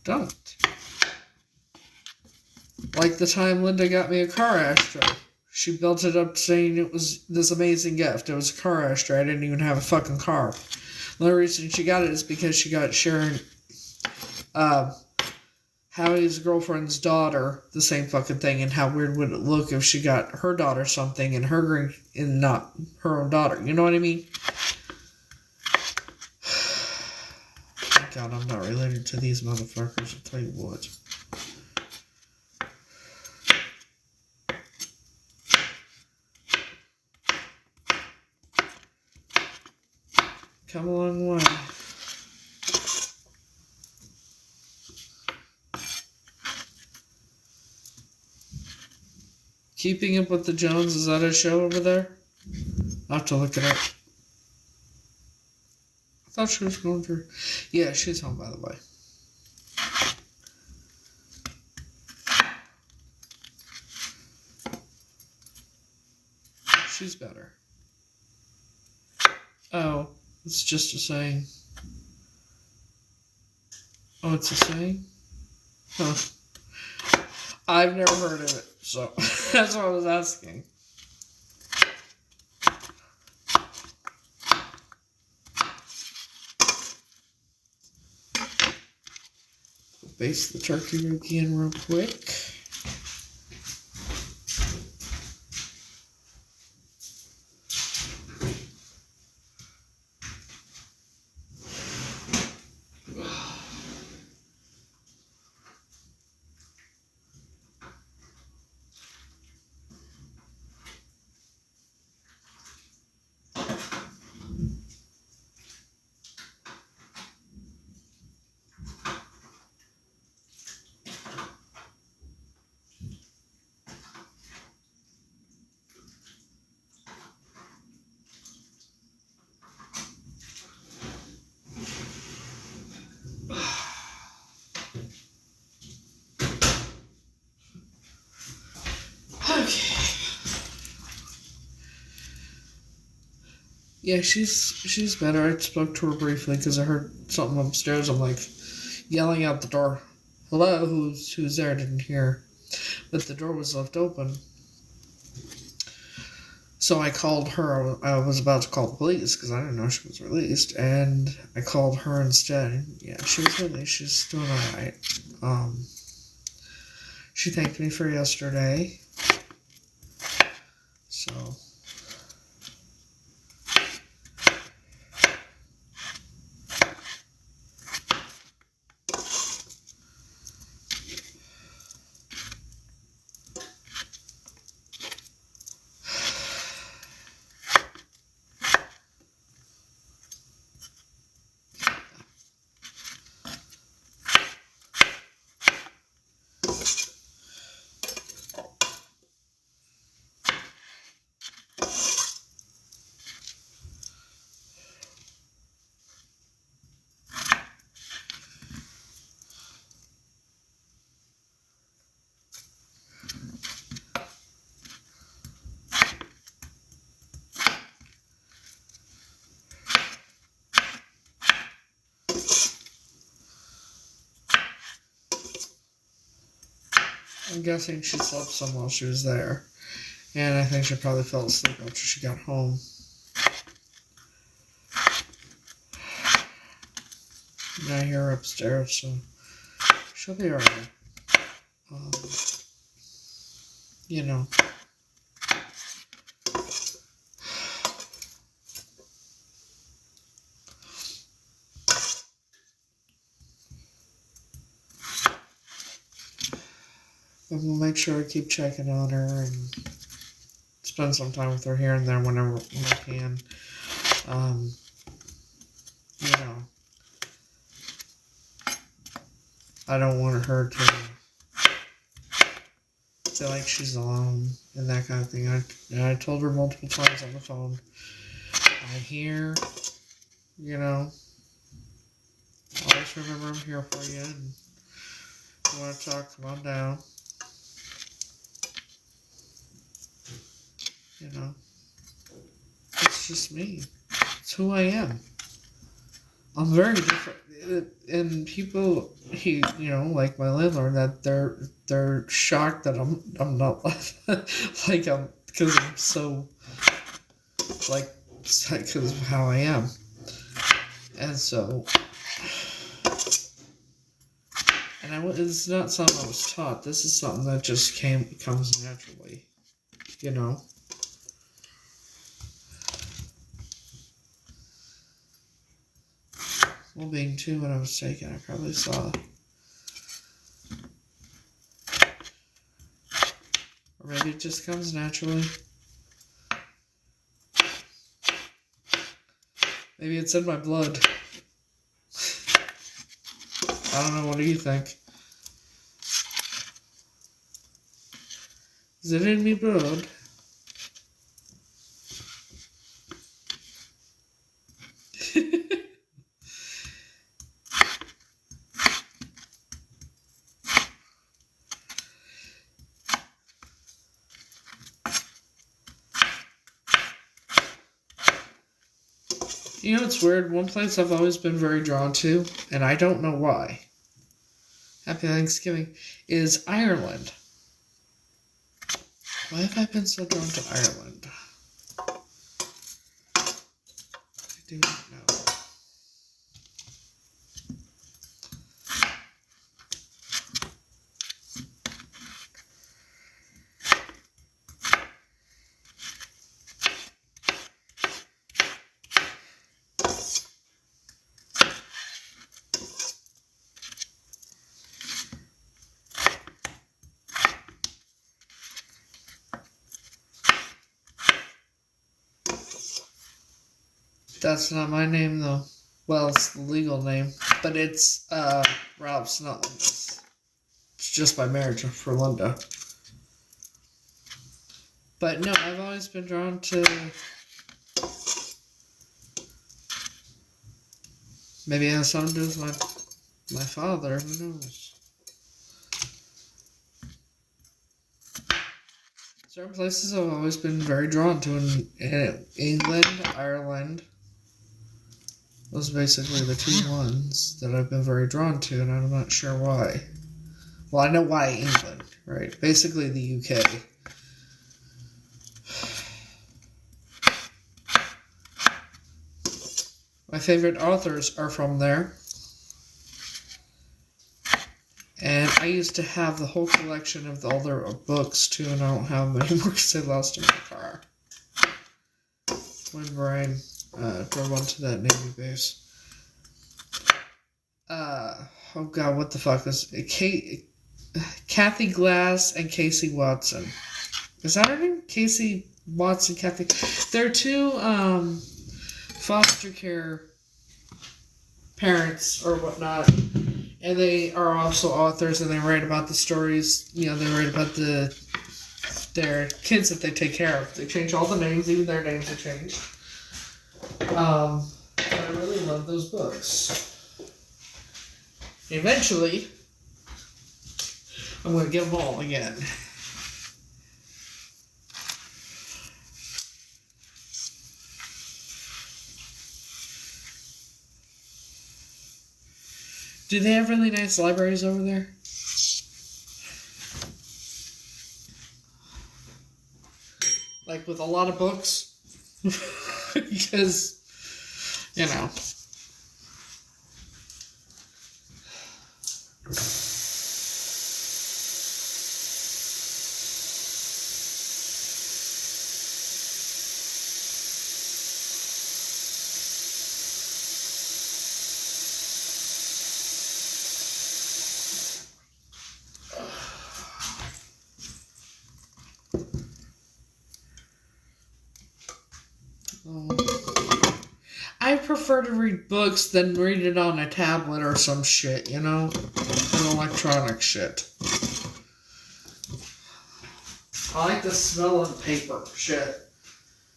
don't. Like the time Linda got me a car ashtray. She built it up saying it was this amazing gift. It was a car extra. I didn't even have a fucking car. The only reason she got it is because she got Sharon, Howie's girlfriend's daughter the same fucking thing, and how weird would it look if she got her daughter something and and not her own daughter? You know what I mean? Thank God I'm not related to these motherfuckers. I'll tell you what. Come a long way. Keeping Up with the Jones, is that a show over there? I'll have to look it up. I thought she was going through. Yeah, she's home, by the way. She's better. Oh, it's just a saying. Oh, it's a saying? Huh. I've never heard of it, so that's what I was asking. Baste the turkey again real quick. Okay. Yeah, she's better. I spoke to her briefly because I heard something upstairs. I'm like yelling out the door, "Hello, who's there?" I didn't hear, but the door was left open. So I called her. I was about to call the police because I didn't know she was released, and I called her instead. Yeah, she was released. She's doing all right. She thanked me for yesterday. So. I'm guessing she slept some while she was there. And I think she probably fell asleep after she got home. And I hear her upstairs, so she'll be alright. You know. But we'll make sure I keep checking on her and spend some time with her here and there when I can. You know, I don't want her to feel like she's alone and that kind of thing. I told her multiple times on the phone, I'm here, you know, always remember I'm here for you, and if you want to talk, come on down. You know, it's just me. It's who I am. I'm very different. And people, like my landlord, that they're shocked that I'm not like I'm because I'm so, like, because of how I am. And so, and it's not something I was taught. This is something that just comes naturally, you know? Well, being 2 when I was taken, I probably saw. Or maybe it just comes naturally. Maybe it's in my blood. I don't know, what do you think? Is it in me blood? You know, it's weird. One place I've always been very drawn to, and I don't know why. Happy Thanksgiving, is Ireland. Why have I been so drawn to Ireland? I do not know. That's not my name, though. Well, it's the legal name, but it's Rob Snutland. It's just by marriage for Linda. But no, I've always been drawn to. Maybe it has something to do with my father. Who knows? Certain places I've always been very drawn to in England, Ireland. Those are basically the 2 ones that I've been very drawn to, and I'm not sure why. Well, I know why England, right? Basically the UK. My favorite authors are from there. And I used to have the whole collection of all their books, too, and I don't have them anymore because they lost in my car. When Brian drove onto that Navy base. Oh god, what the fuck is it? Kathy Glass and Casey Watson. Is that her name? Casey Watson, Kathy. They're 2 foster care parents or whatnot, and they are also authors, and they write about the stories. You know, they write about their kids that they take care of. They change all the names, even their names are changed. I really love those books. Eventually, I'm going to get them all again. Do they have really nice libraries over there? Like with a lot of books? Because, you know. I prefer to read books than read it on a tablet or some shit, you know? An electronic shit. I like the smell of paper shit.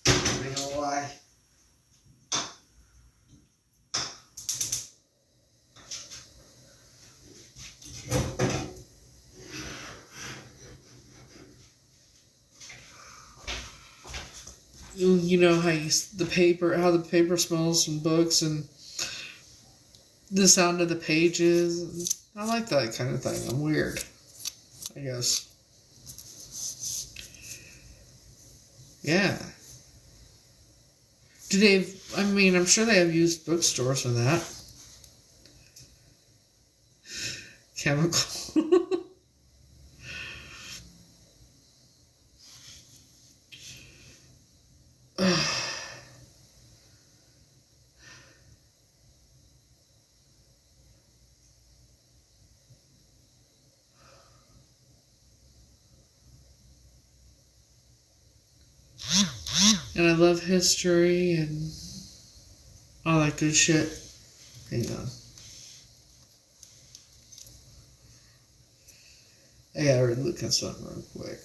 I'm not gonna lie. You know how how the paper smells from books and the sound of the pages. I like that kind of thing. I'm weird, I guess. Yeah. Do they? I mean, I'm sure they have used bookstores for that. Chemical. And I love history and all that good shit. Hang on. I gotta look at something real quick.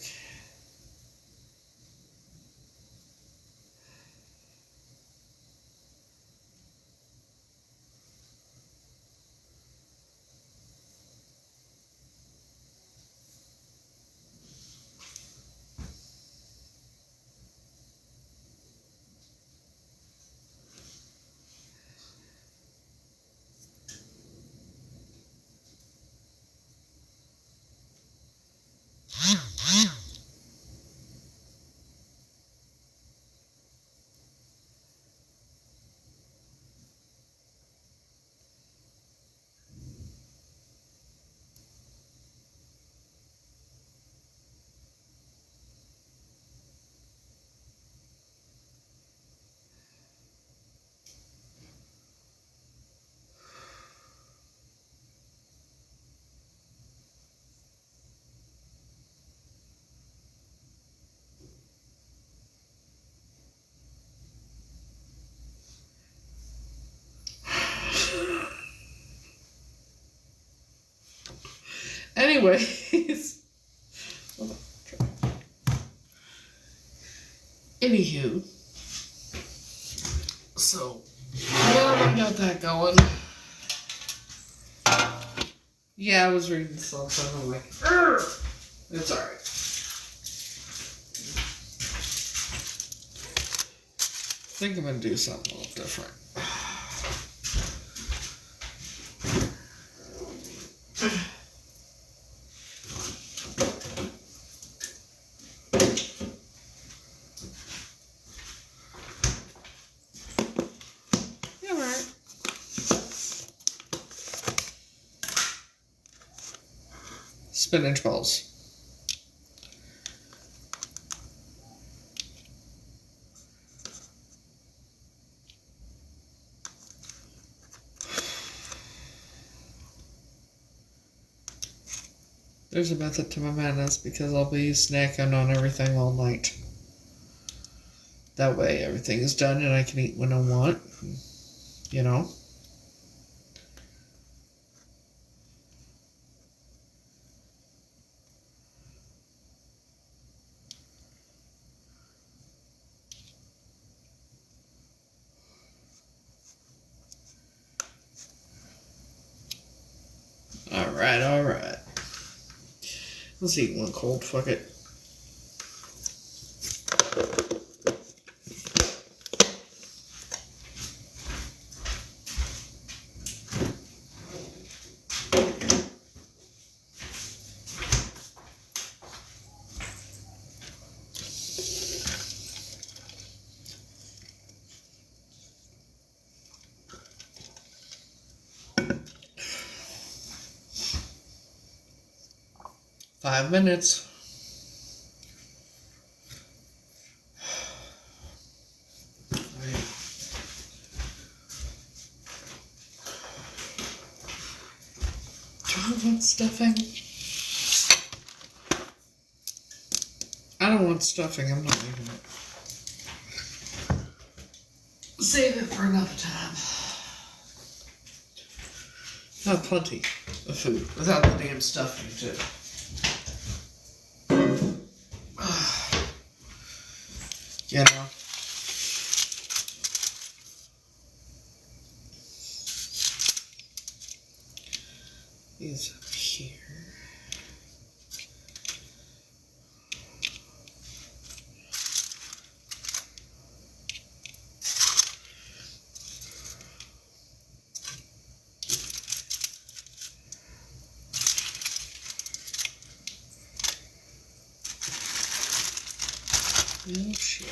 Anyways. Anywho. So, yeah, I got that going. Yeah, I was reading something. I'm like, Urgh! It's alright. I think I'm gonna do something a little different. Yeah, alright. Spinach balls. There's a method to my madness because I'll be snacking on everything all night. That way everything is done and I can eat when I want. You know? Alright. Let's eat one cold, fuck it. Five minutes. Do I want stuffing? I don't want stuffing. I'm not eating it. Save it for another time. Have plenty of food without the damn stuffing, too. You know? These up here. Oh, shit.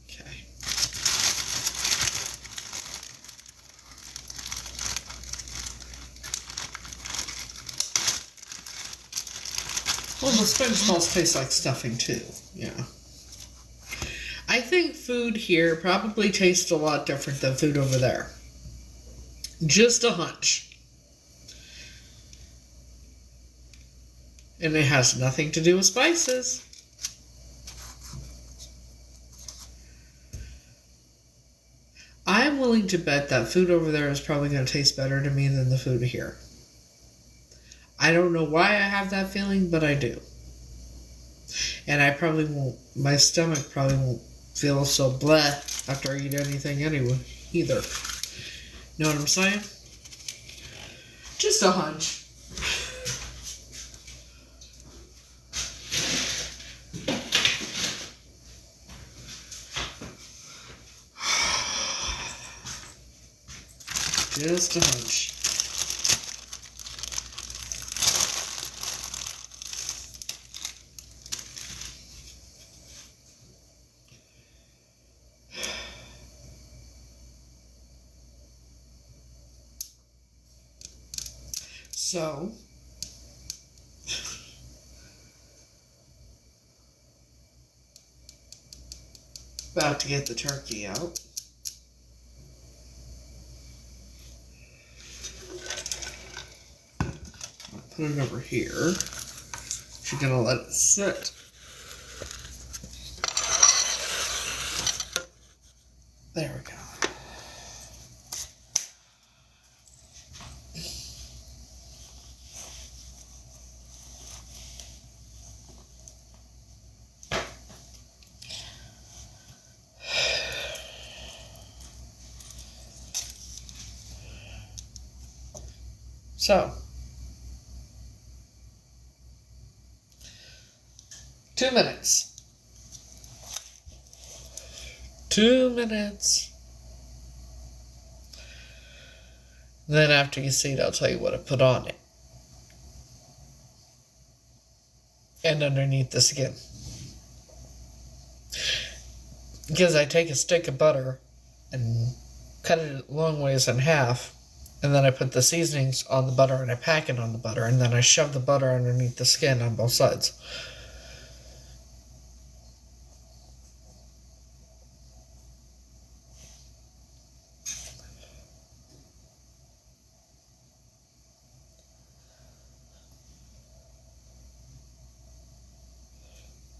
Okay. Well, the French balls taste like stuffing too. Yeah. I think food here probably tastes a lot different than food over there. Just a hunch. And it has nothing to do with spices. I'm willing to bet that food over there is probably going to taste better to me than the food here. I don't know why I have that feeling, but I do. And I probably won't, my stomach probably won't feel so bleh after I eat anything anyway, either. Know what I'm saying? Just a hunch. Just a hunch. So, about to get the turkey out. I'll put it over here. She's gonna let it sit. There we go. So, 2 minutes. 2 minutes. Then after you see it, I'll tell you what I put on it. And underneath the skin. Because I take a stick of butter and cut it long ways in half. And then I put the seasonings on the butter and I pack it on the butter. And then I shove the butter underneath the skin on both sides.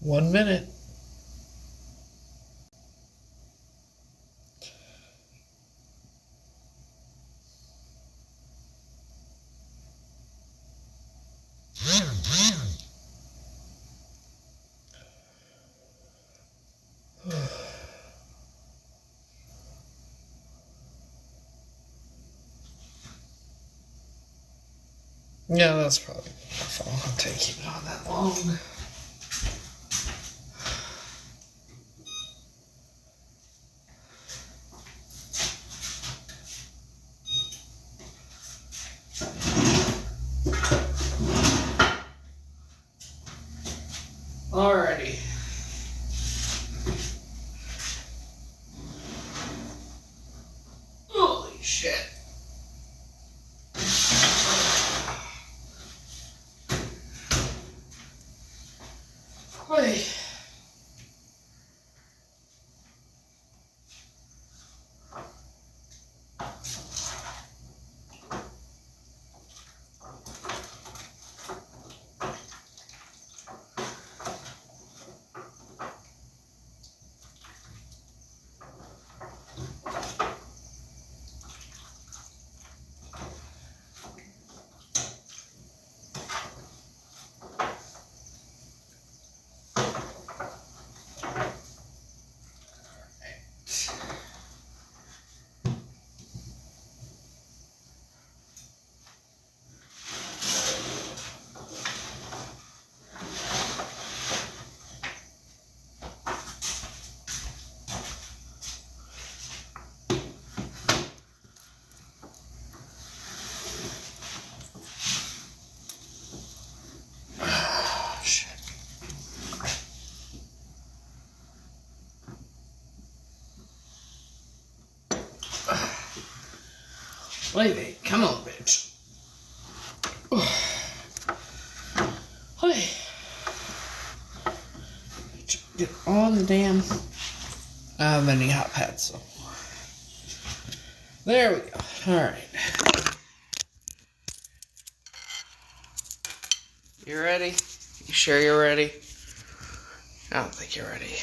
One minute. Yeah, that's probably enough. I won't take it on that long. Alrighty. Holy shit. Wait. Baby, come on, bitch. Hey. Get on the damn. I don't have any hot pads, so. There we go. Alright. You ready? You sure you're ready? I don't think you're ready.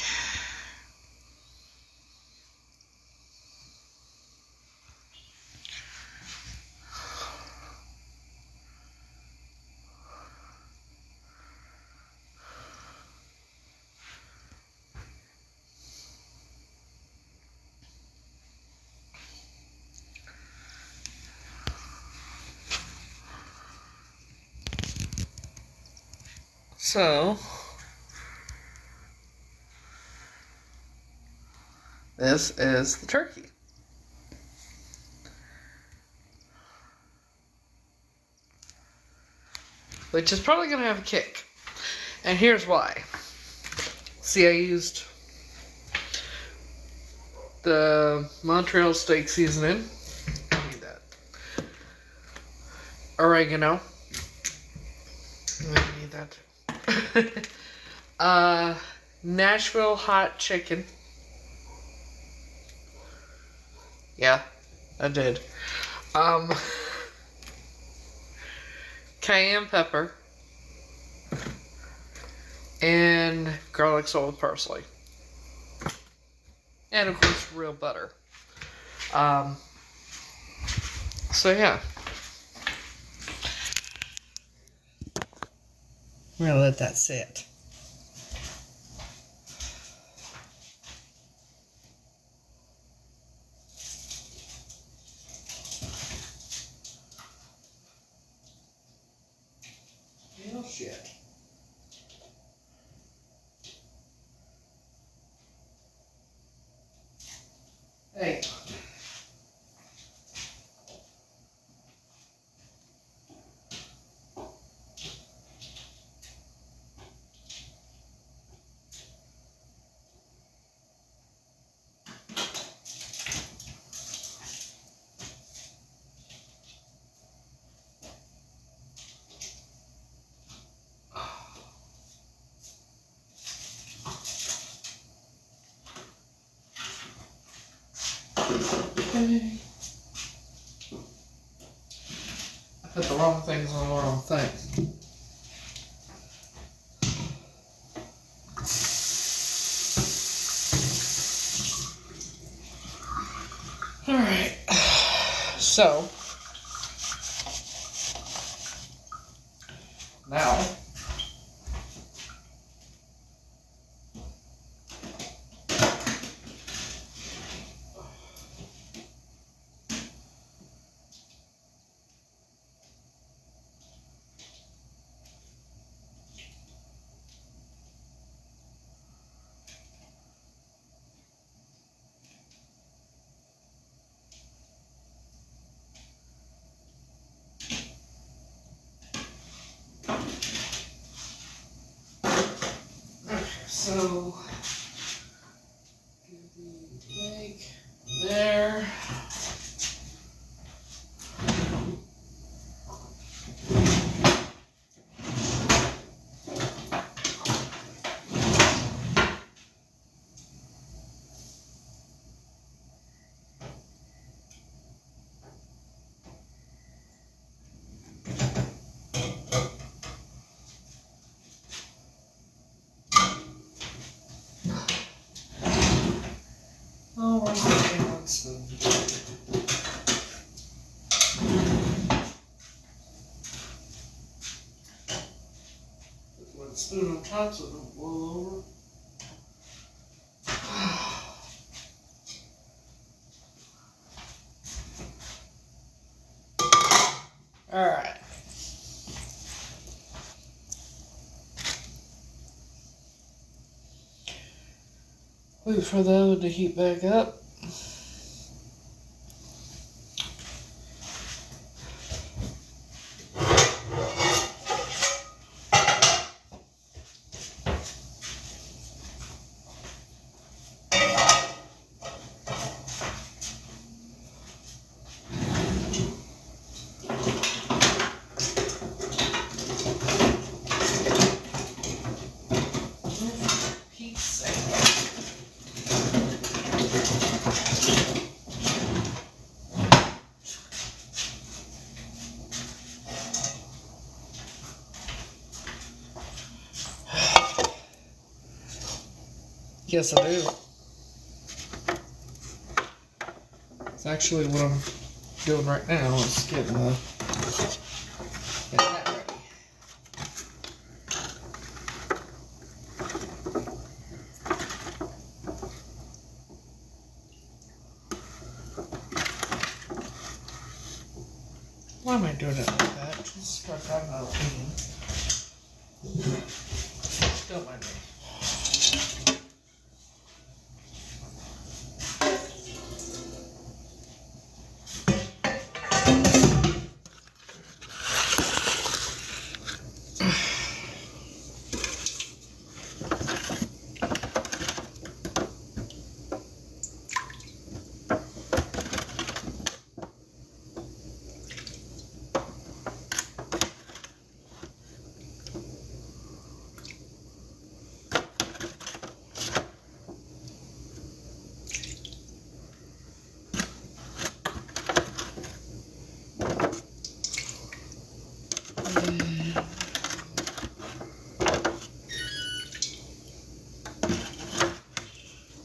So, this is the turkey. Which is probably going to have a kick. And here's why. See, I used the Montreal steak seasoning. I need that. Oregano. I need that too. Nashville hot chicken. Yeah, I did. Cayenne pepper. And garlic salt with parsley. And of course, real butter. So yeah. We're gonna let that sit. Oh shit. Hey. Okay. I put the wrong things on the wrong thing. Alright. So. Now. So, give the leg there. Oh, one spoon. Put one spoon on top so it don't blow over. Alright. Wait for the oven to heat back up. Yes, I do. It's actually what I'm doing right now is getting that ready. Why am I doing it like that? Just start having an opinion. Don't mind me.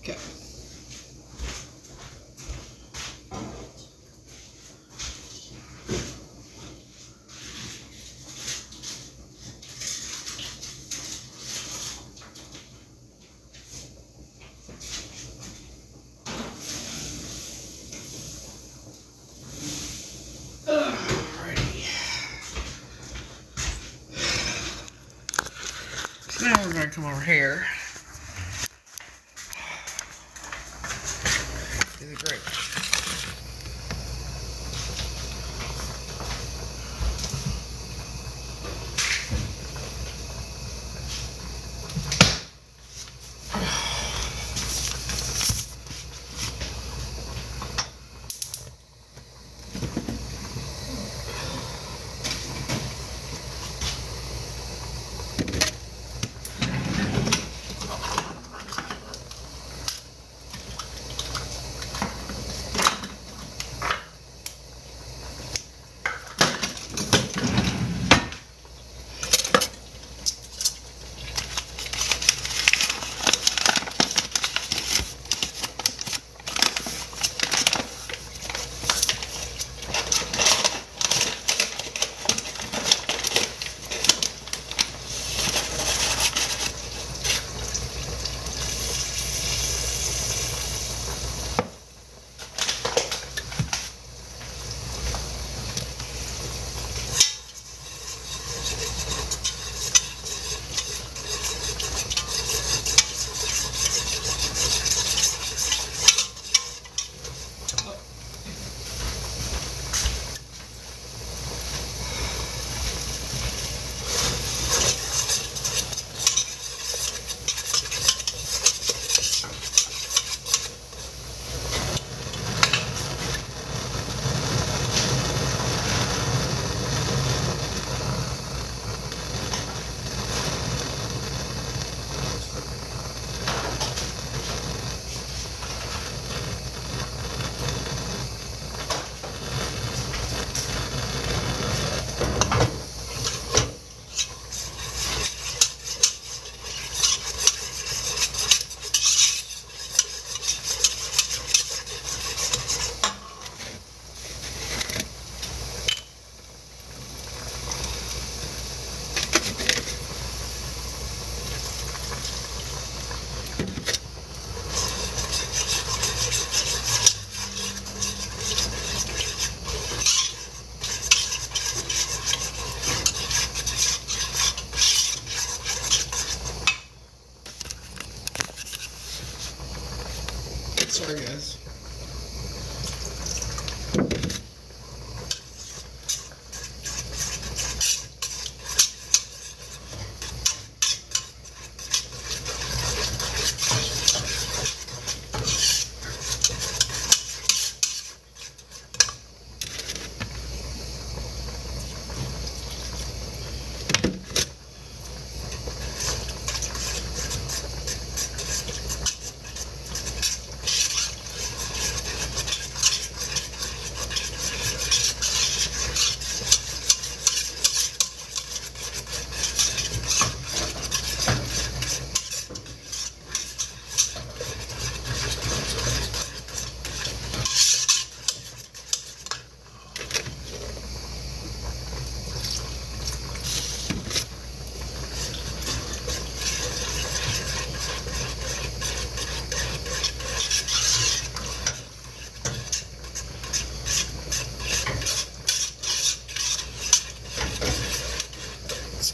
Okay. Alrighty. So now we're going to come over here. Do the grape.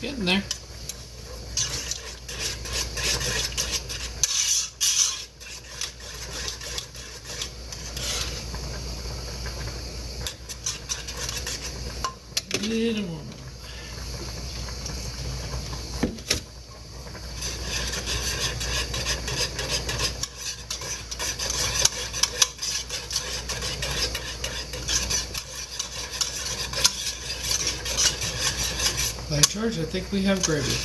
getting there. Little more. By George, I think we have gravy.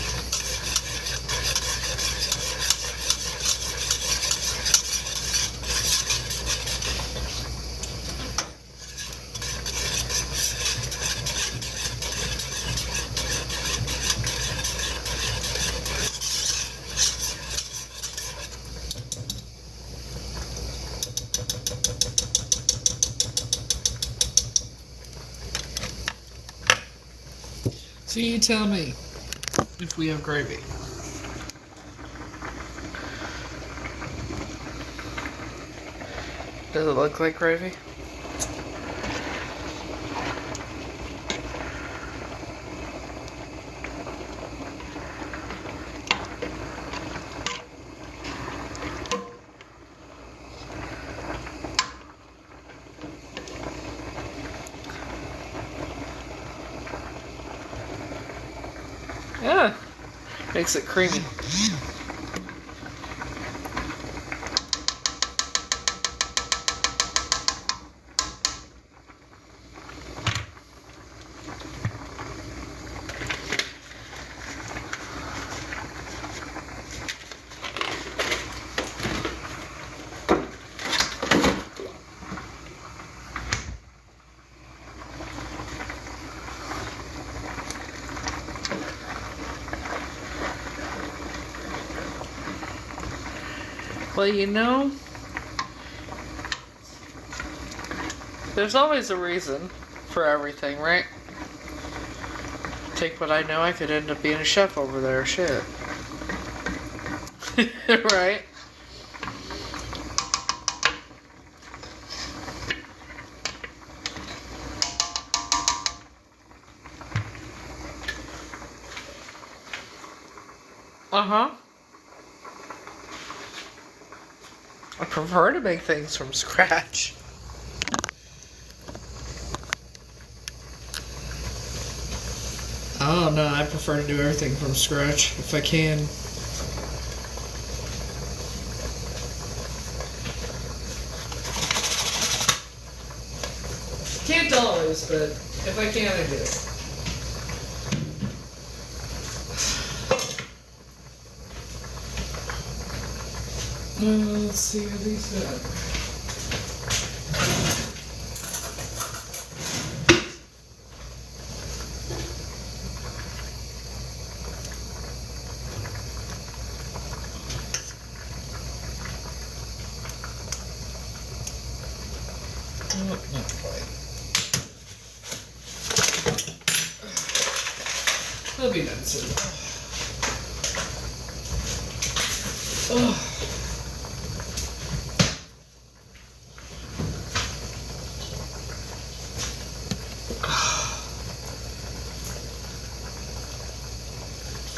So you tell me if we have gravy. Does it look like gravy? Yeah, makes it creamy. Well, you know, there's always a reason for everything, right? Take what I know, I could end up being a chef over there. Shit. Right? Uh-huh. I prefer to make things from scratch. Oh no, I prefer to do everything from scratch if I can. Can't always, but if I can, I do. Let's see how these go. Oh, not quite. That'll be done soon. Oh.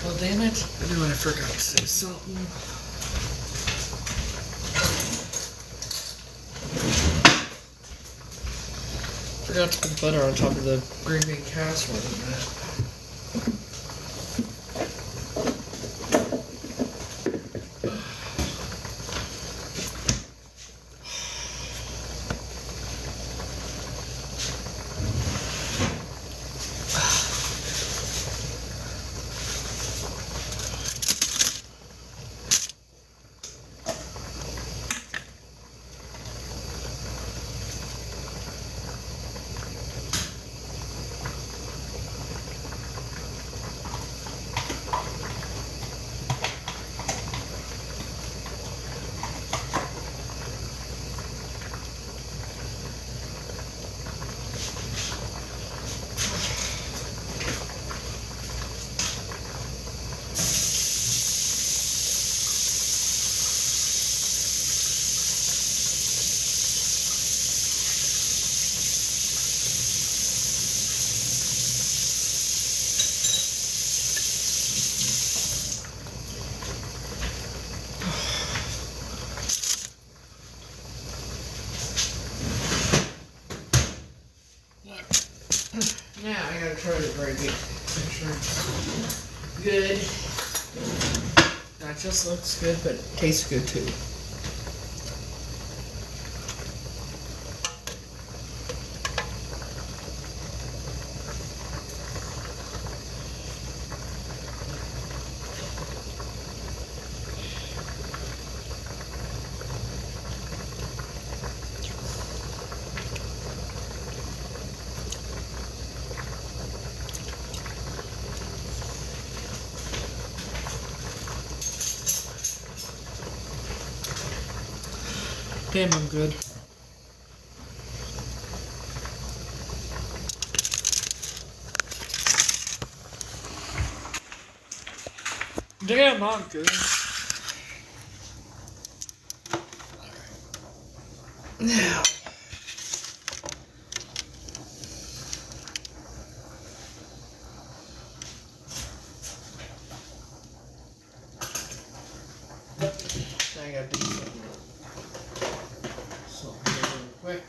Well, damn it. I knew I forgot to say something. Forgot to put butter on top of the green bean casserole, didn't I? very good picture. Good. Not just looks good, but tastes good too. Damn, I'm good. Damn, I'm good. Now. I gotta do something real quick.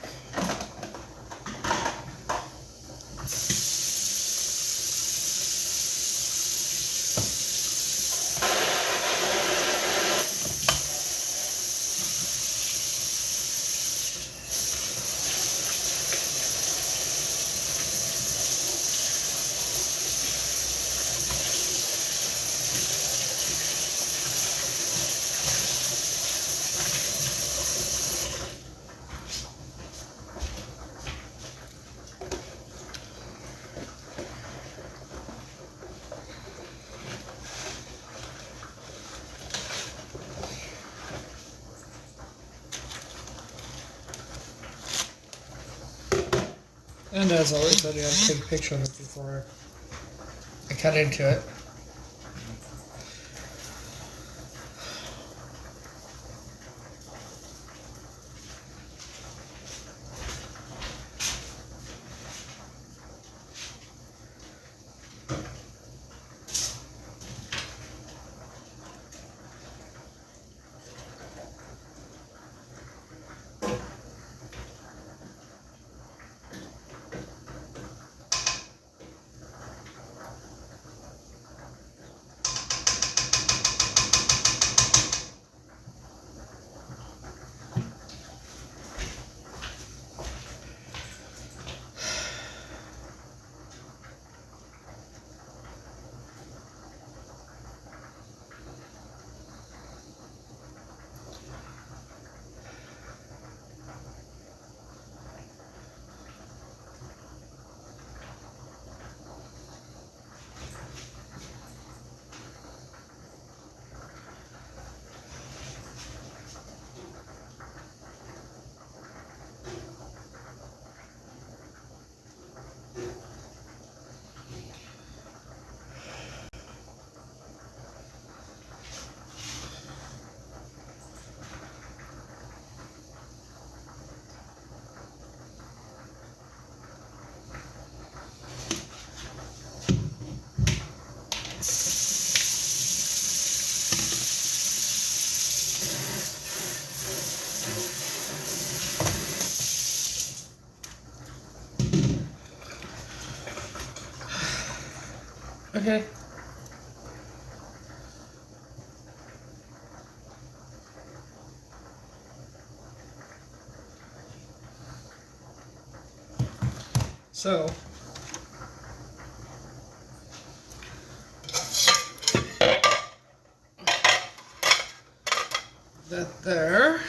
And as always, I gotta take a picture of it before I cut into it. Okay. So, that there.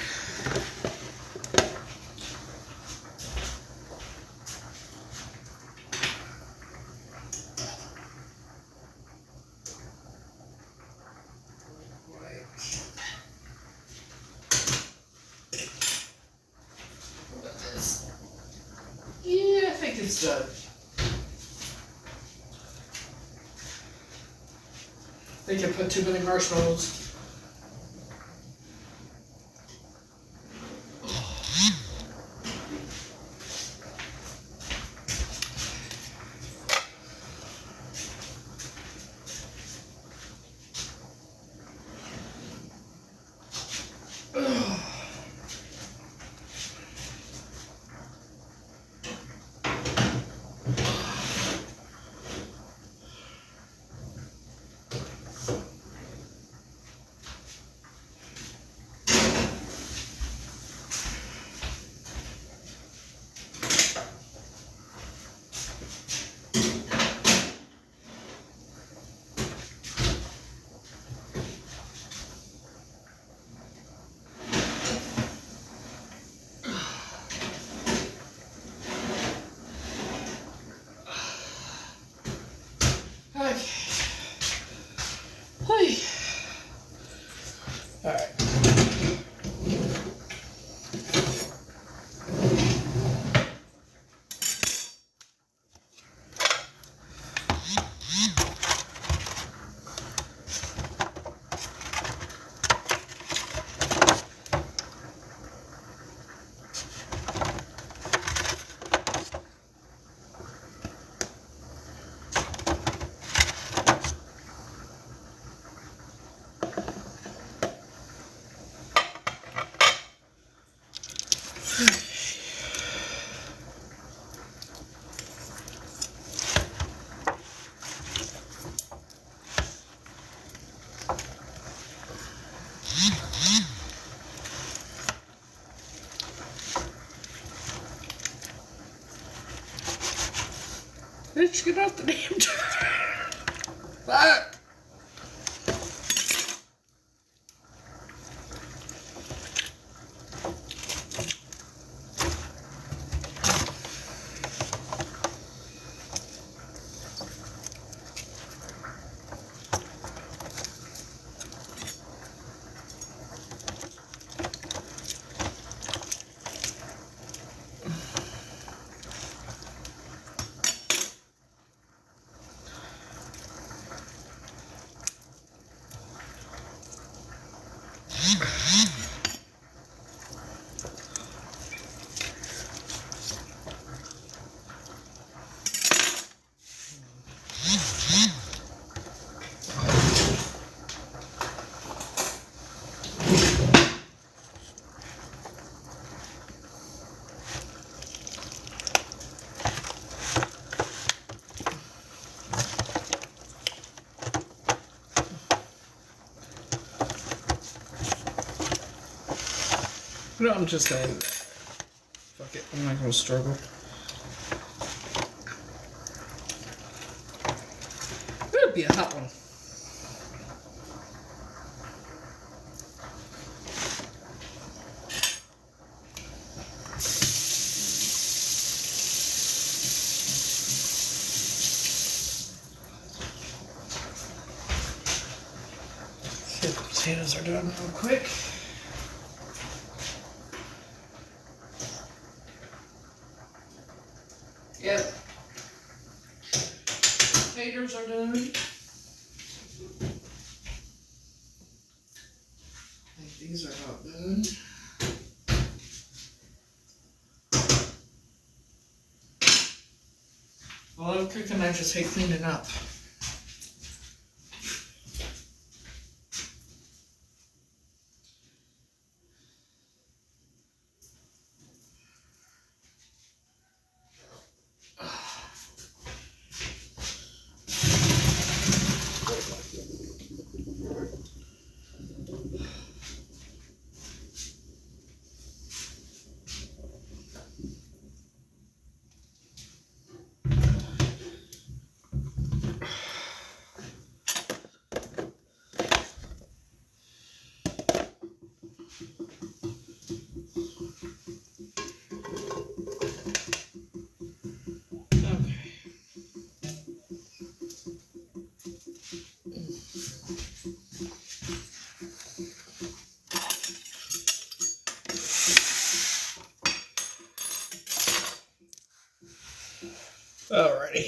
Yeah, I think it's done. They can put too many marshmallows. Hey. Alright. Let's get out the damn tire. Fuck. No, I'm just saying. Fuck it, I'm not gonna struggle. It'll be a hot one. See what the potatoes are doing real quick. Yep. Taters are done. I think these are about done. While I'm cooking, I just hate cleaning up. Alrighty.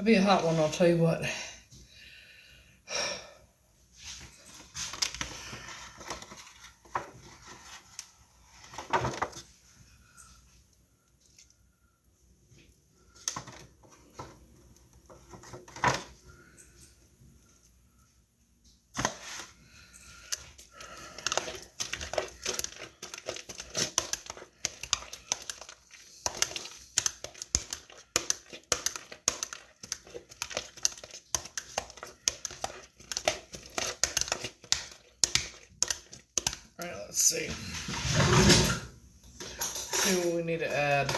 It'll be a hot one, I'll tell you what. Alright, let's see. See what we need to add.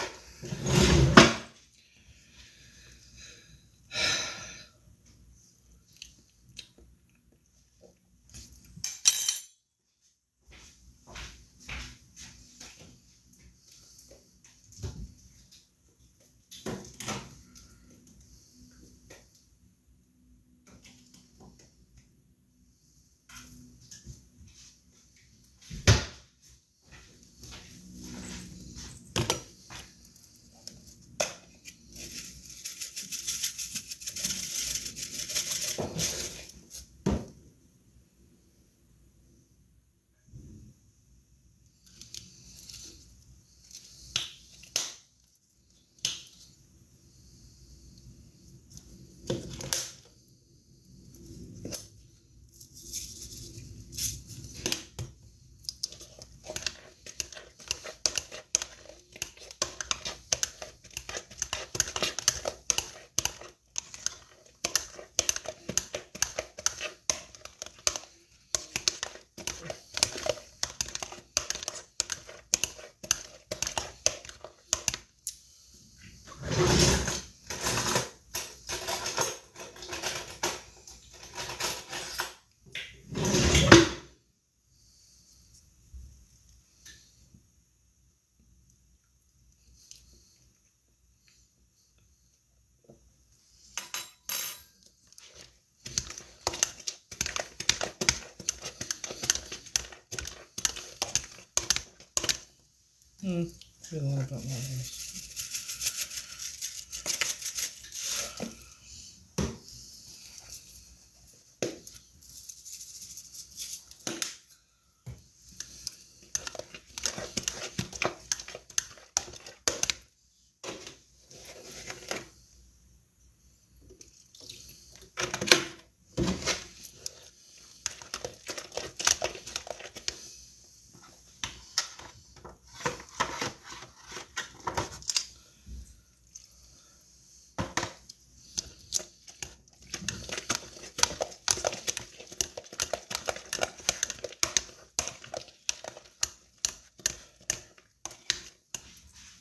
Maybe a little bit more of this.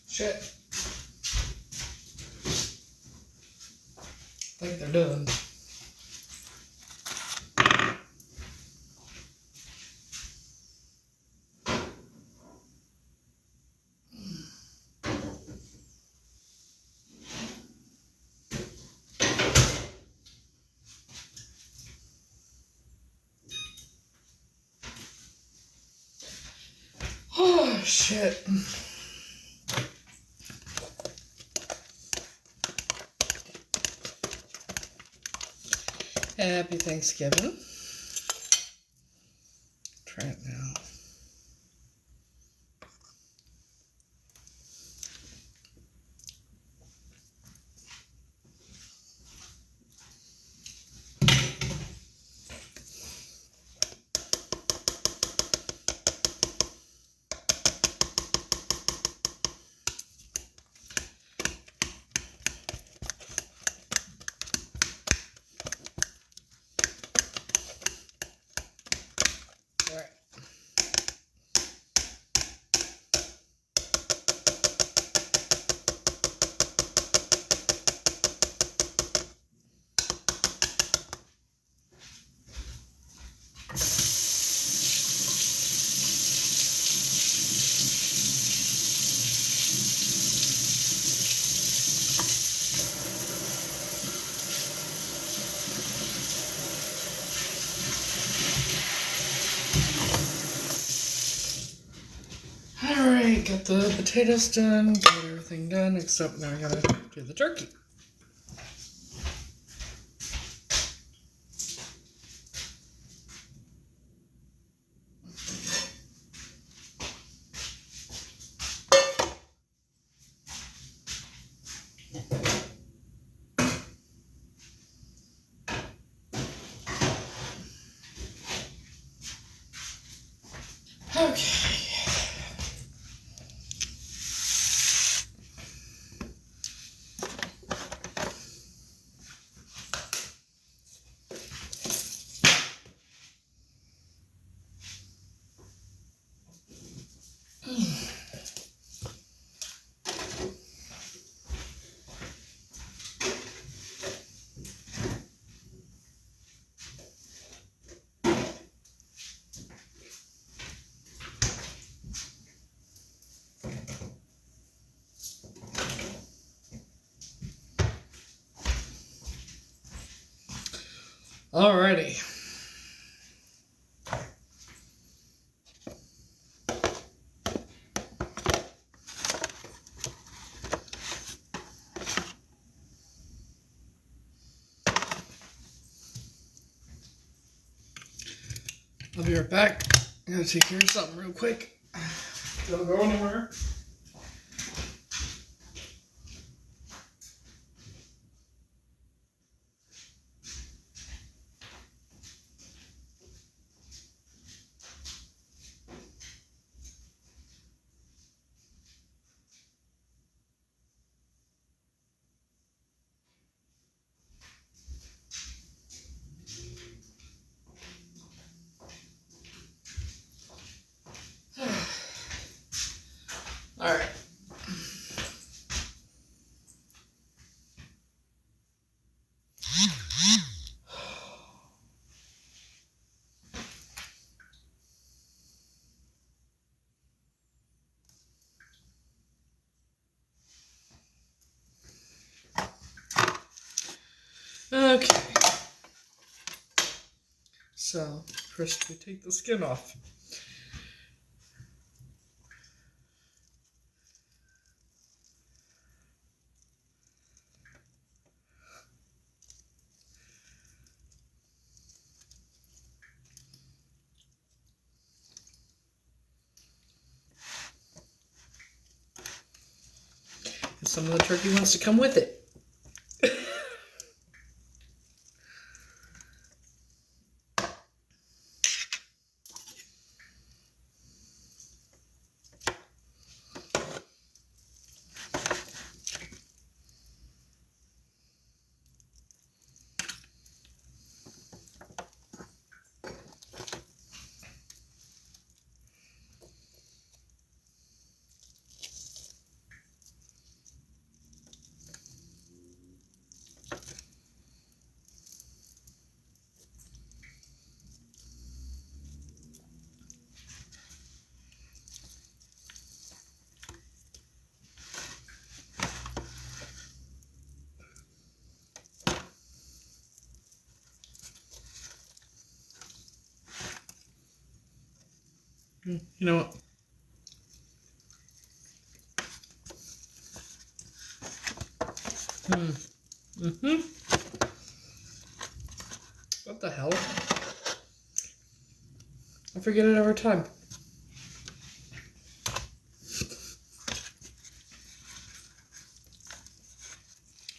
Shit. I think they're done. Oh, shit. Happy Thanksgiving. Try it now. Alright, got the potatoes done, got everything done, except now I gotta do the turkey. Okay. Alrighty. I'll be right back. I gotta take care of something real quick. Don't go anywhere. Alright. Okay. So, first we take the skin off. And some of the turkey wants to come with it. You know what? What the hell? I forget it every time.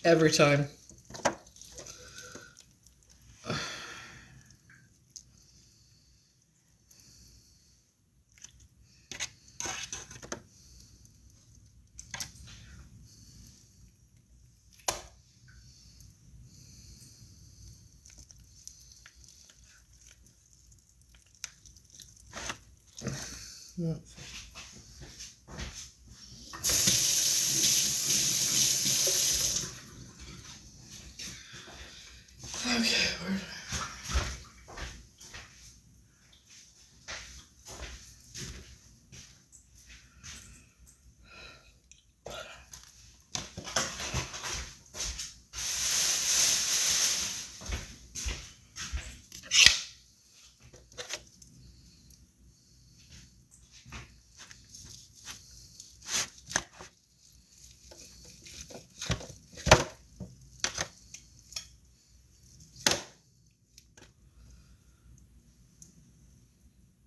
Every time. Yeah. Okay, where?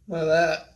Look at that.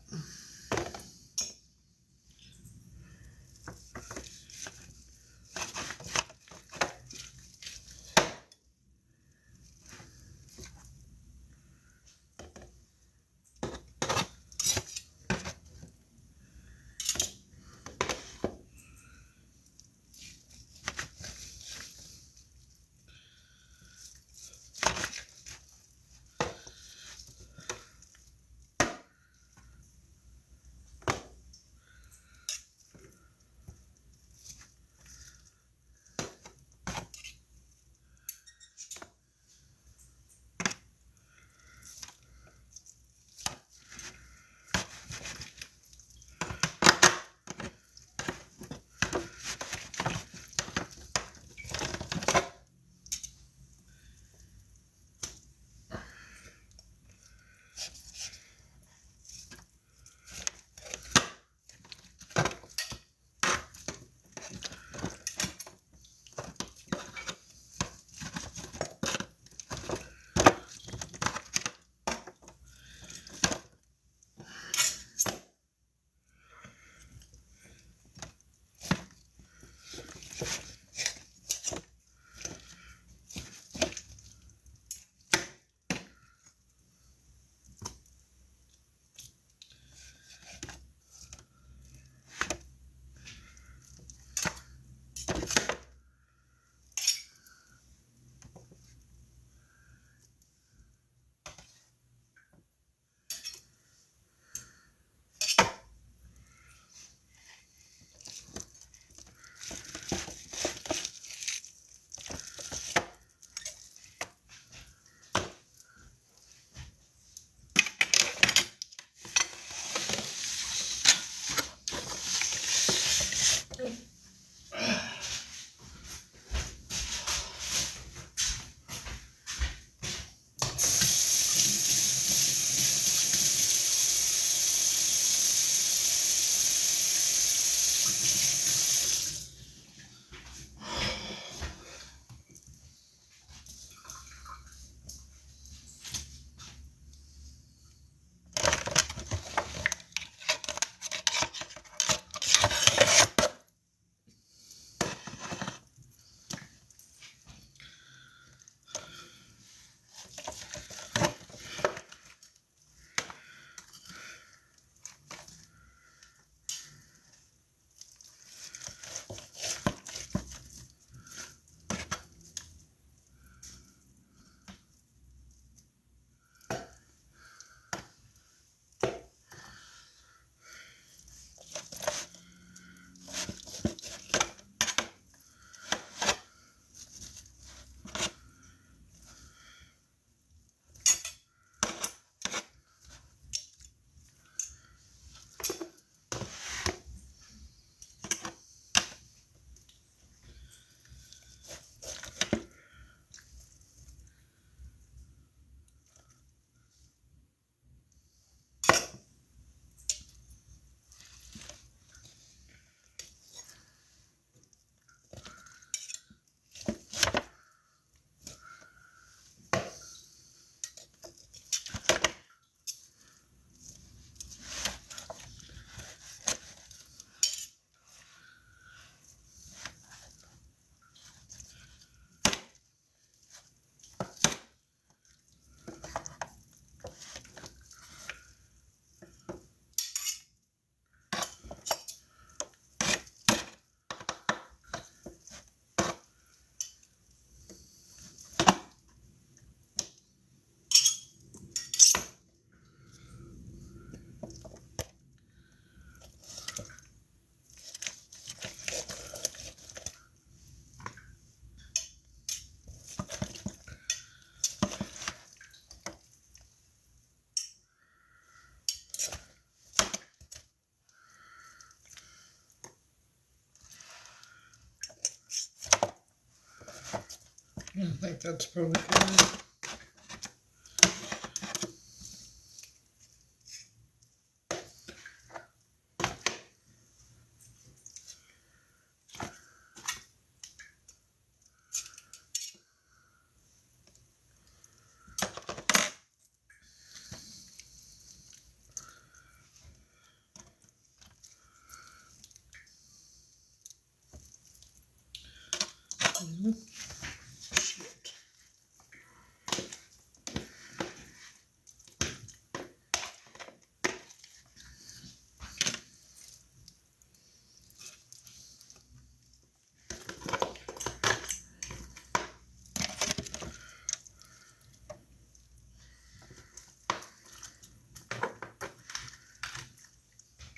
that's probably good.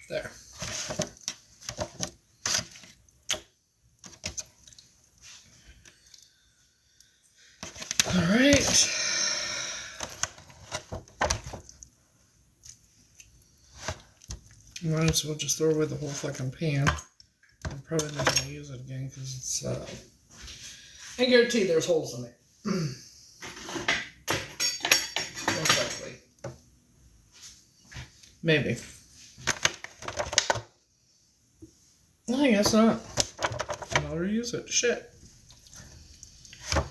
There. All right. Might as well just throw away the whole fucking pan. I'm probably not going to use it again because it's, I guarantee there's holes in it. Most likely. Maybe. Well, I guess not. I'll reuse it. Shit. Okay.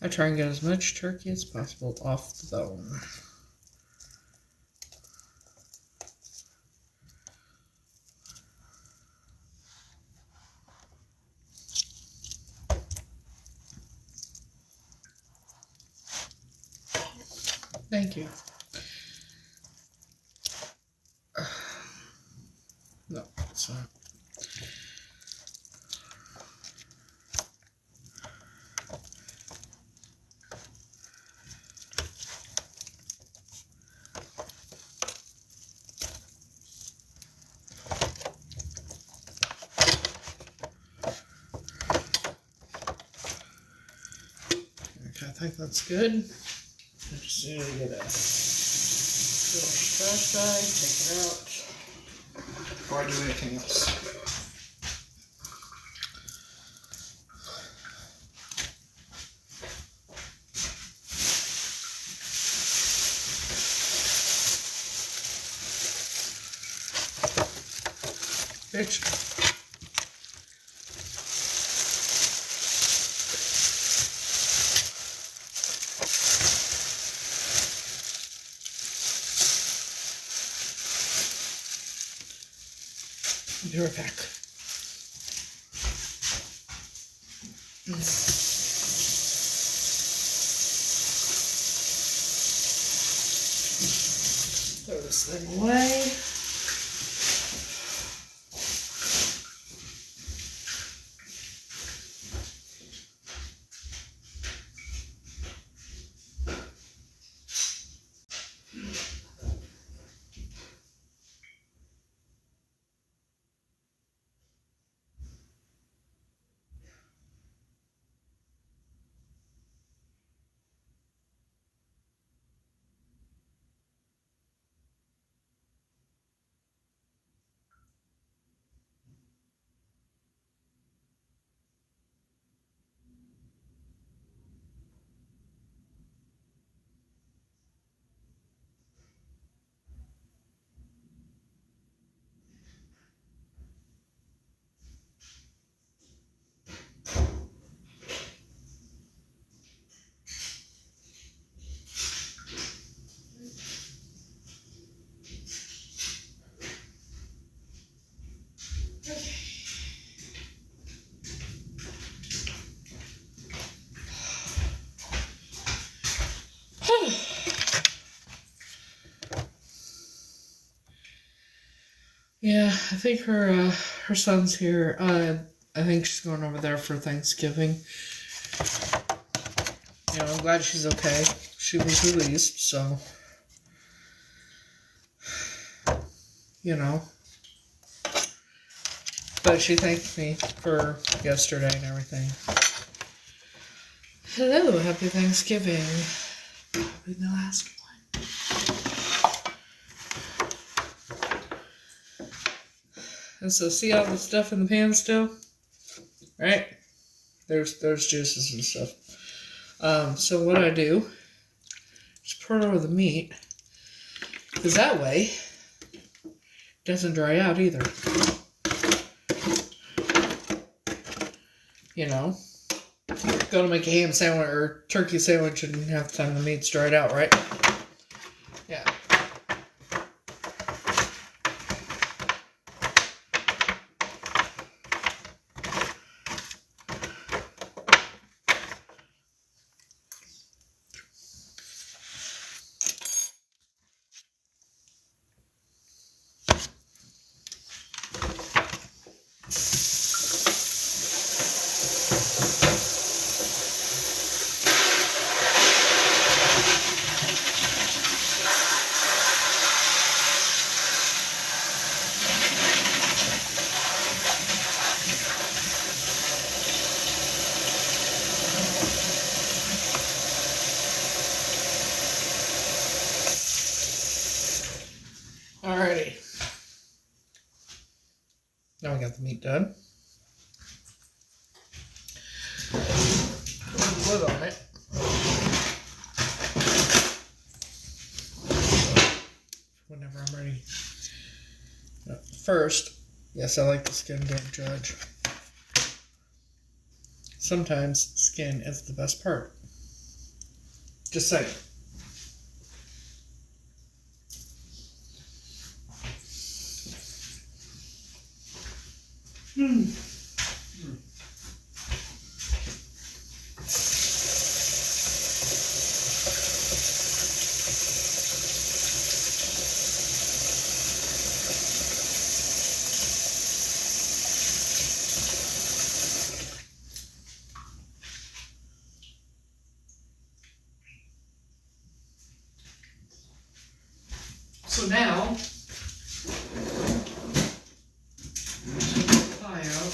I try and get as much turkey as possible off the bone. Thank you. No, it's not. Okay, I think that's good. I just need to get a trash bag, take it out, before I do anything else. Bitch. Be right back. Throw this thing away. Yeah, I think her son's here. I think she's going over there for Thanksgiving. You know, I'm glad she's okay. She was released, so you know. But she thanked me for yesterday and everything. Hello, happy Thanksgiving. doing the last one. And so see all the stuff in the pan still? Right? There's juices and stuff. So what I do is pour it over the meat. Because that way it doesn't dry out either. You know? Go to make a ham sandwich or turkey sandwich and half the time the meat's dried out, right? Yeah. Alrighty. Now we got the meat done. Put the lid on it. Whenever I'm ready. First, yes, I like the skin, don't judge. Sometimes skin is the best part. Just saying. So now, take the pie out.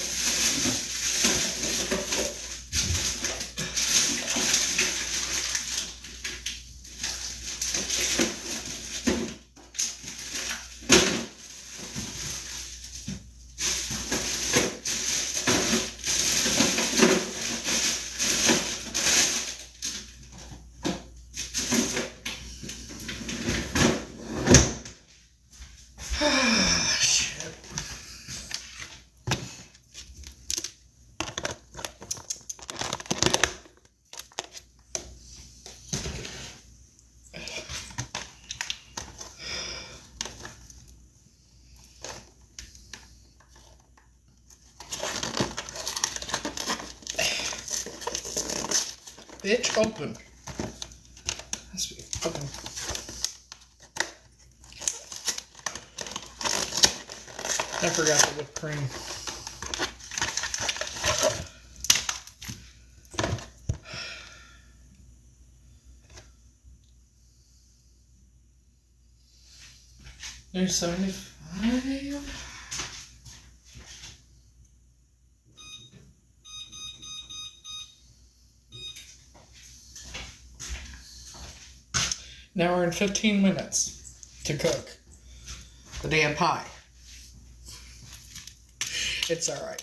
Bitch, open. Has to be open. I forgot the whipped cream. There's 75. Now we're in 15 minutes to cook the damn pie. It's alright.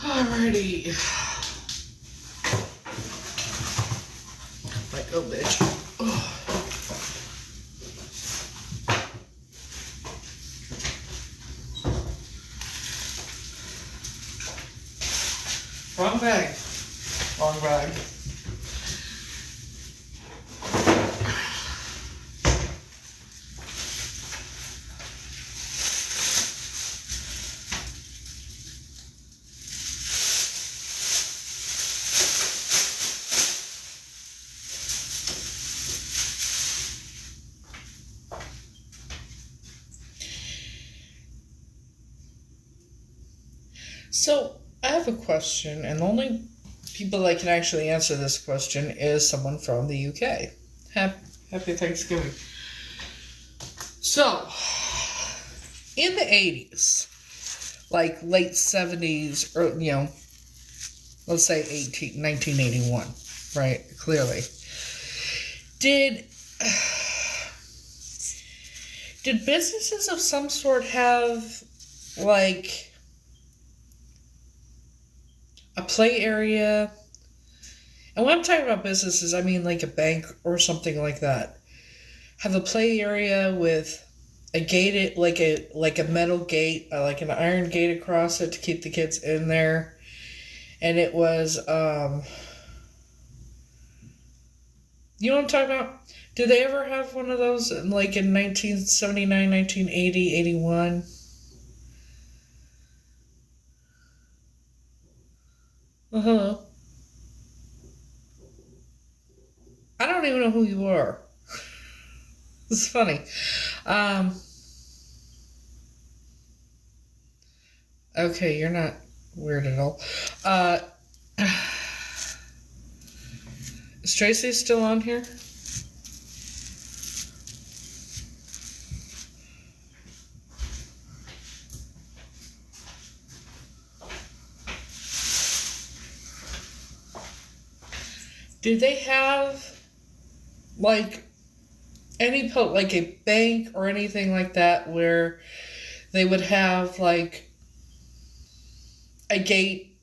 Alrighty. Like, oh, bitch. Oh. Wrong bag. Wrong bag. So, I have a question, and the only people that can actually answer this question is someone from the UK. Happy Thanksgiving. So, in the 80s, like late 70s, or, let's say 1981, right? Clearly. Did businesses of some sort have, like, a play area? And when I'm talking about businesses, I mean like a bank or something like that. Have a play area with a gated, like a metal gate, like an iron gate across it to keep the kids in there. And it was, you know what I'm talking about? Did they ever have one of those, like in 1979, 1980, 81? Well, hello. I don't even know who you are. It's funny. Um, okay, you're not weird at all. Uh, is Tracy still on here? Do they have, like, like a bank or anything like that where they would have, like, a gate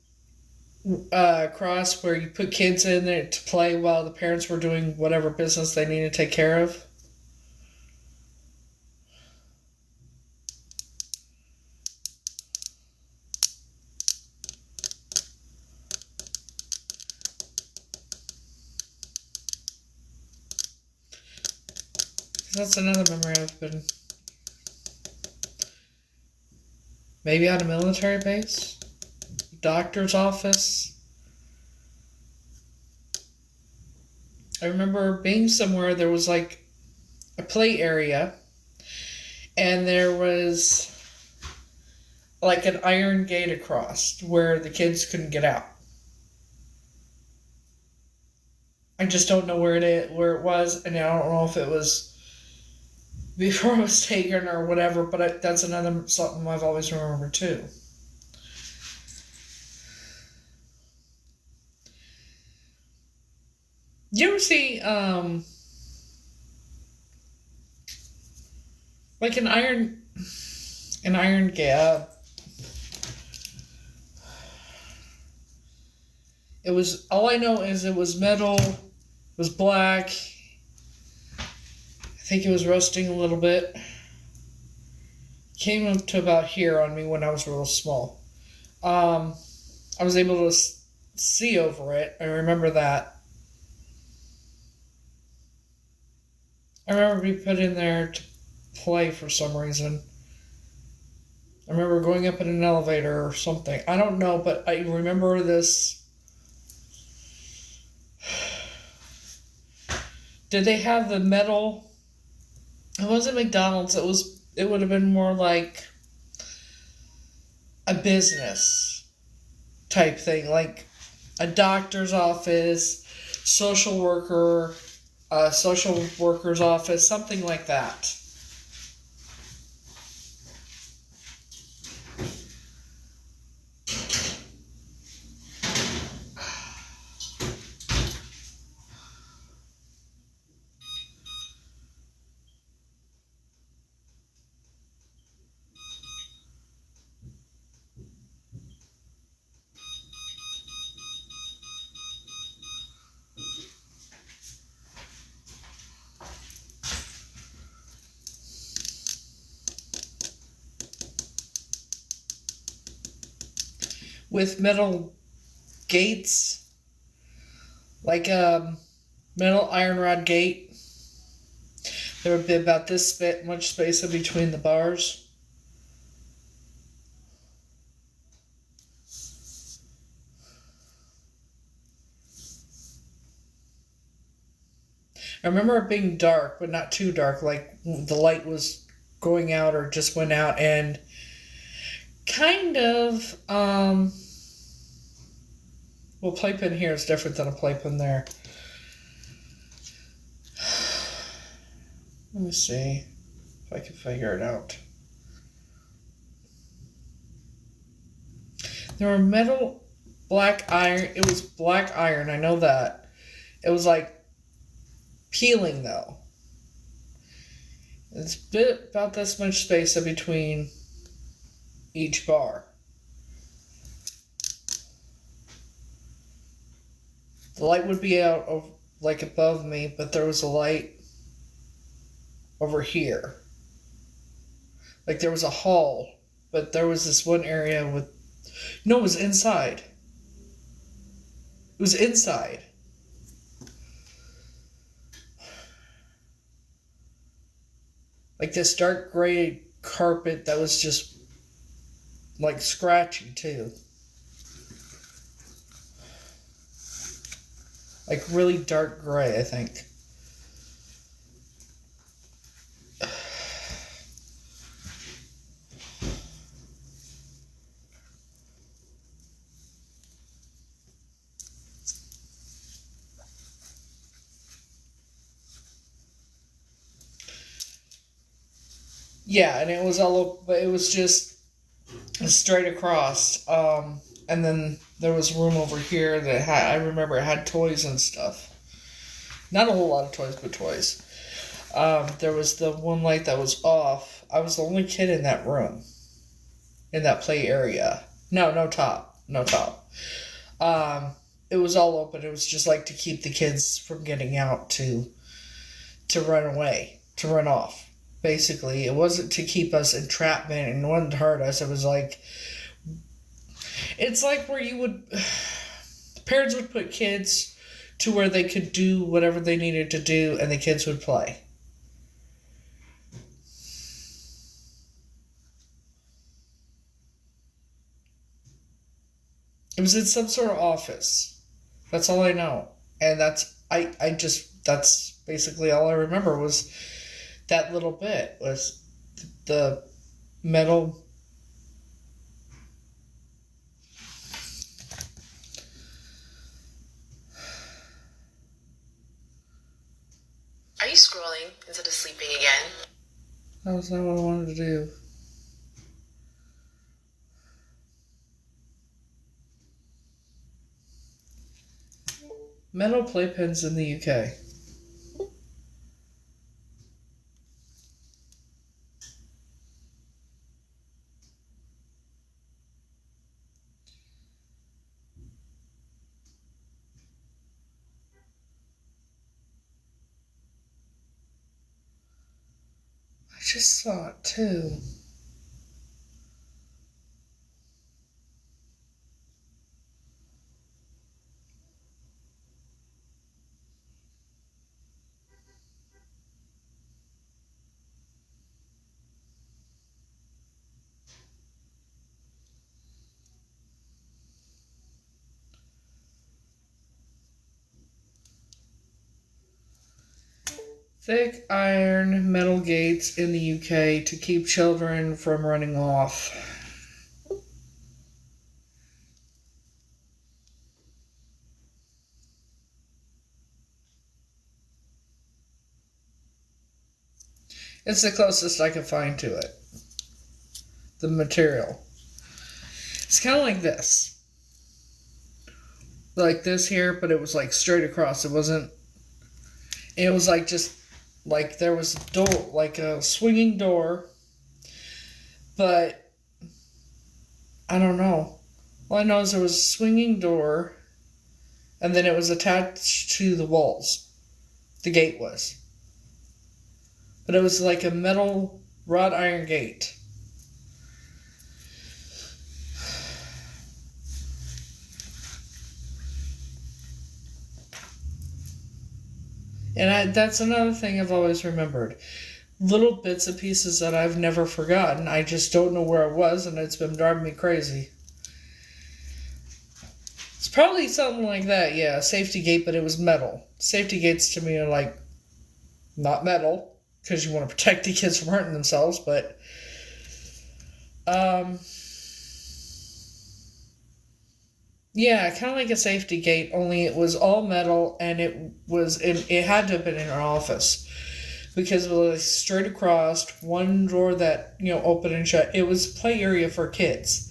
across where you put kids in there to play while the parents were doing whatever business they need to take care of? That's another memory I've been. Maybe on a military base? Doctor's office? I remember being somewhere, there was like a play area, and there was like an iron gate across where the kids couldn't get out. I just don't know where it was, and I don't know if it was before it was taken or whatever. But that's another something I've always remembered too. You ever see like an iron gate? It was, all I know is it was metal, it was black. I think it was rusting a little bit. Came up to about here on me when I was real small. I was able to see over it. I remember that. I remember being put in there to play for some reason. I remember going up in an elevator or something. I don't know, but I remember this. Did they have the metal? It wasn't McDonald's. It would have been more like a business type thing, like a doctor's office, social worker's office, something like that. With metal gates, like a metal iron rod gate. There would be about this much space in between the bars. I remember it being dark, but not too dark, like the light was going out or just went out, and kind of, well, playpen here is different than a playpen there. Let me see if I can figure it out. There were metal, black iron. It was black iron, I know that. It was like peeling, though. It's about this much space in between each bar. The light would be out of, like above me, but there was a light over here. Like there was a hall, but there was this one area with... No, it was inside. It was inside. Like this dark gray carpet that was just like scratchy too. Like really dark gray, I think. Yeah, and it was all, but it was just straight across. And then there was room over here that had, I remember it had toys and stuff. Not a whole lot of toys, but toys. There was the one light that was off. I was the only kid in that room, in that play area. No top. It was all open. It was just like to keep the kids from getting out to run away, to run off. Basically, it wasn't to keep us entrapment and wasn't to hurt us. It was like, it's like where you would, parents would put kids to where they could do whatever they needed to do and the kids would play. It was in some sort of office. That's all I know. And that's basically all I remember was that little bit was the metal. Are you scrolling instead of sleeping again? That was not what I wanted to do. Metal playpens in the UK. I just saw it too. Thick iron metal gates in the UK to keep children from running off. It's the closest I could find to it. The material. It's kind of like this. Like this here, but it was like straight across. It wasn't... It was like just... Like there was a door, like a swinging door, but I don't know. All I know is there was a swinging door, and then it was attached to the walls. The gate was. But it was like a metal wrought iron gate. And that's another thing I've always remembered. Little bits and pieces that I've never forgotten. I just don't know where I was, and it's been driving me crazy. It's probably something like that, yeah. A safety gate, but it was metal. Safety gates to me are like, not metal, because you want to protect the kids from hurting themselves, but... Yeah, kind of like a safety gate, only it was all metal, and it had to have been in our office because it was like straight across, one drawer that opened and shut. It was play area for kids.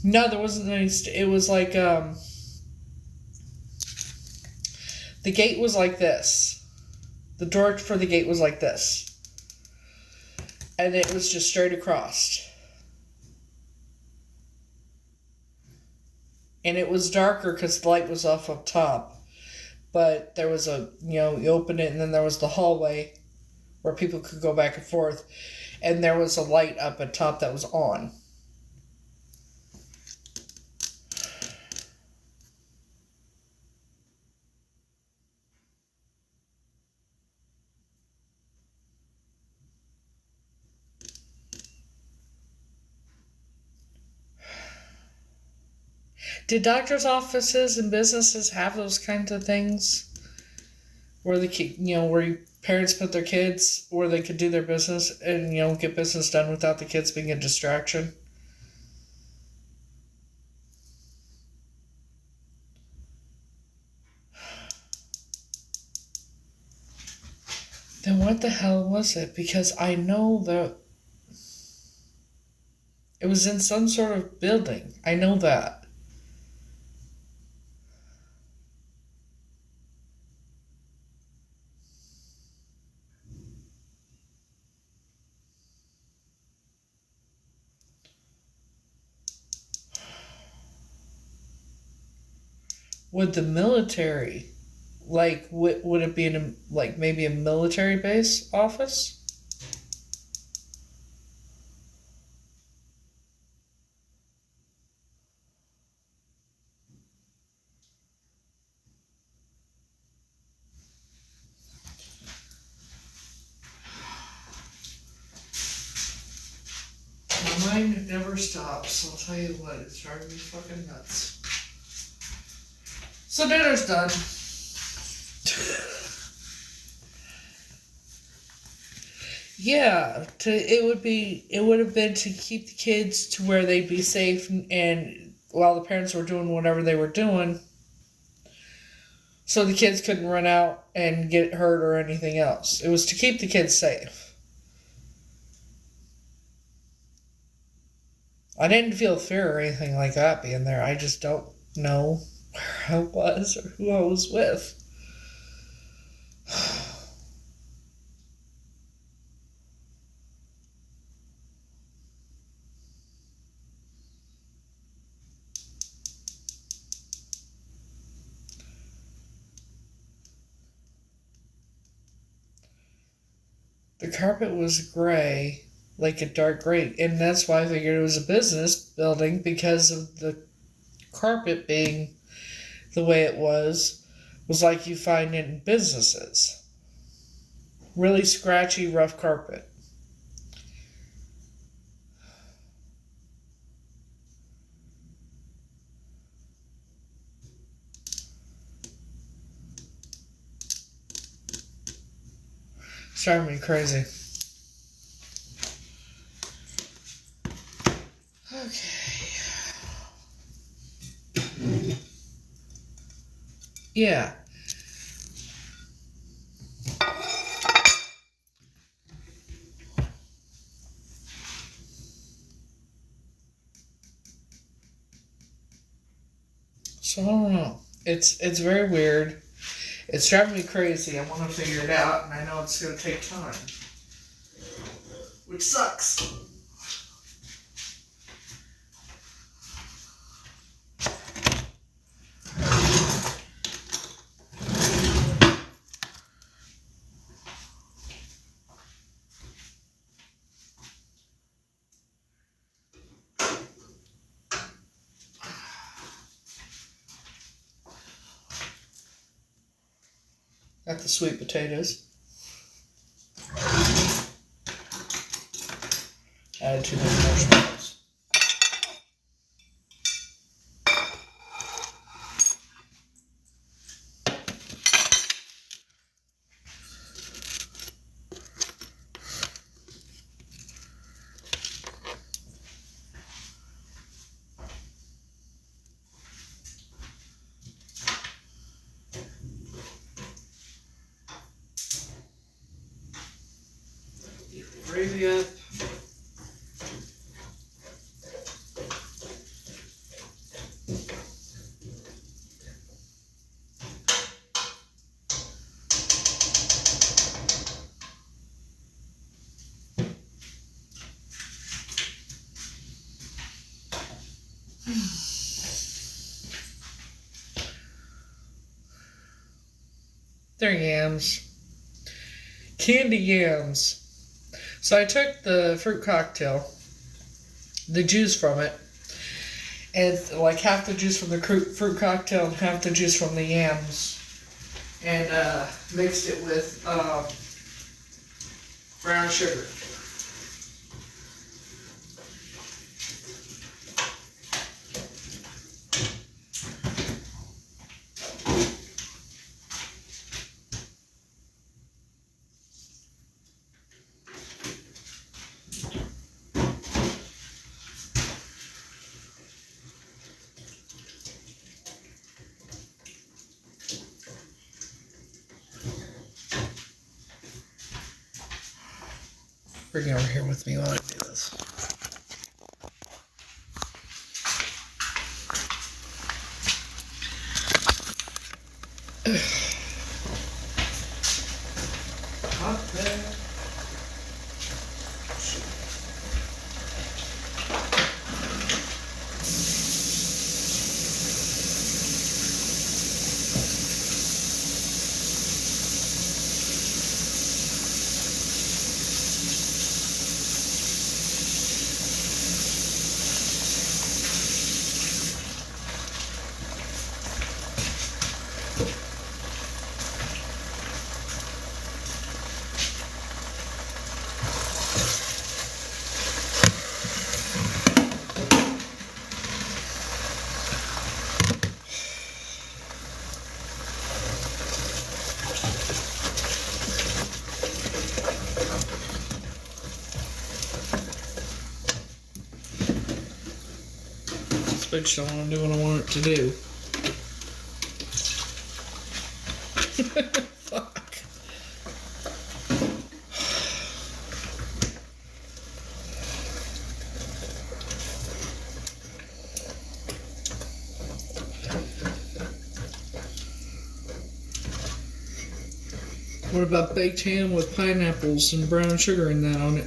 No, there wasn't any. It was like the gate was like this. The door for the gate was like this, and it was just straight across. And it was darker because the light was off up top. But there was you open it, and then there was the hallway where people could go back and forth. And there was a light up at top that was on. Did doctors' offices and businesses have those kinds of things? Where where parents put their kids where they could do their business and, get business done without the kids being a distraction? Then what the hell was it? Because I know that it was in some sort of building. I know that. Would the military, would it be in maybe a military base office? My mind never stops. I'll tell you what, it's driving me fucking nuts. So dinner's done. Yeah, it would have been to keep the kids to where they'd be safe and while the parents were doing whatever they were doing, so the kids couldn't run out and get hurt or anything else. It was to keep the kids safe. I didn't feel fear or anything like that being there. I just don't know where I was or who I was with. The carpet was gray, like a dark gray, and that's why I figured it was a business building because of the carpet being the way it was like you find in businesses. Really scratchy, rough carpet. It's driving me crazy. Okay. Yeah. So I don't know. It's very weird. It's driving me crazy. I want to figure it out, and I know it's going to take time. Which sucks. Got the sweet potatoes. Add too many marshmallows. Yep. They're yams. Candy yams. So I took the fruit cocktail, the juice from it, and like half the juice from the fruit cocktail and half the juice from the yams, and mixed it with brown sugar. Bring it over here with me while I do this. Hot there. Switch don't want to do what I want it to do. Fuck. What about baked ham with pineapples and brown sugar and that on it?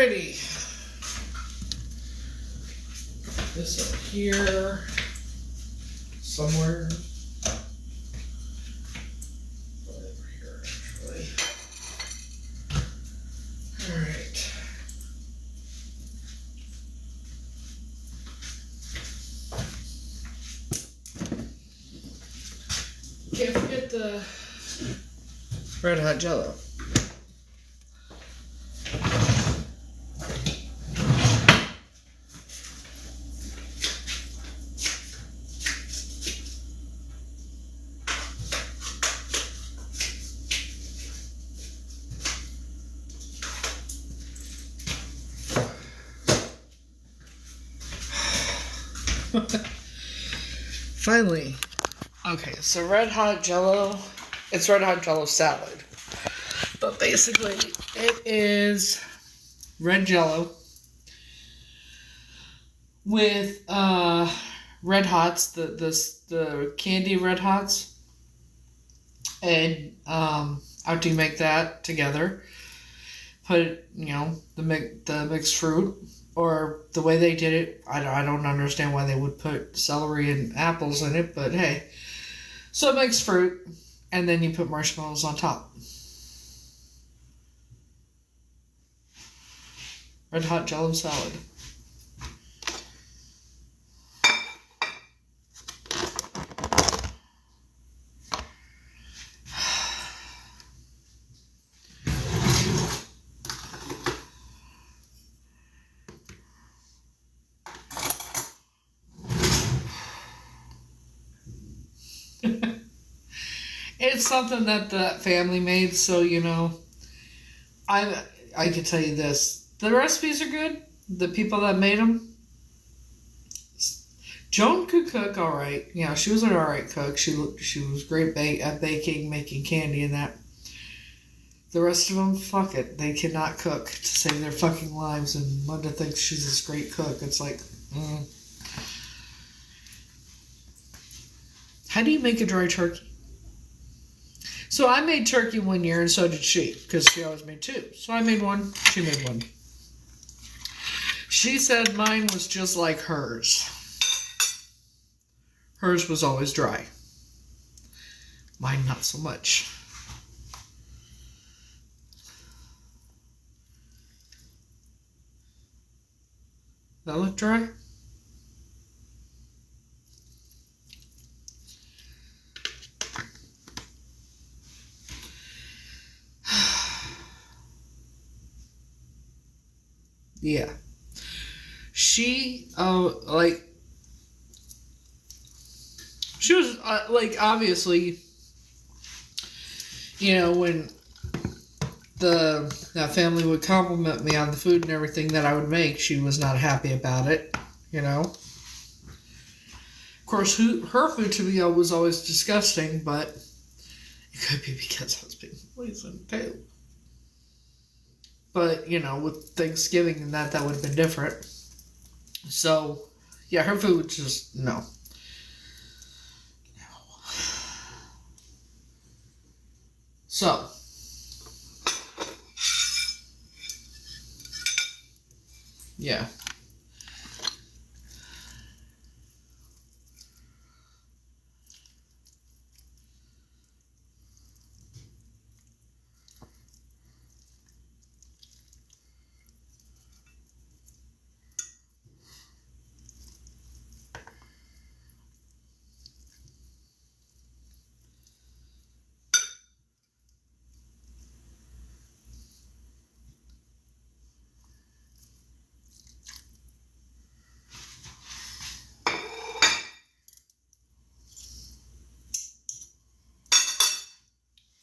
Alrighty. This up here. Somewhere. Over here, actually. Alright. Can't forget the Red Hot Jello. Finally. Okay, so Red Hot Jello, it's Red Hot Jello salad. But basically, it is red Jello with Red Hots, the candy Red Hots. And after you make that together, put, the mixed fruit. Or the way they did it, I don't understand why they would put celery and apples in it, but hey. So it makes fruit, and then you put marshmallows on top. Red Hot Jello salad. It's something that the family made, so I can tell you this: the recipes are good. The people that made them, Joan could cook all right. She was an all right cook. She was great at baking, making candy, and that. The rest of them, fuck it, they cannot cook to save their fucking lives. And Linda thinks she's this great cook. It's like, How do you make a dry turkey? So I made turkey one year, and so did she, because she always made two. So I made one, she made one. She said mine was just like hers. Hers was always dry. Mine not so much. That look dry? Yeah. She was obviously, when that family would compliment me on the food and everything that I would make, she was not happy about it, Of course, her food to me was always disgusting, but it could be because I was being poisoned too. But, with Thanksgiving and that would have been different. So, yeah, her food just, no. So, yeah.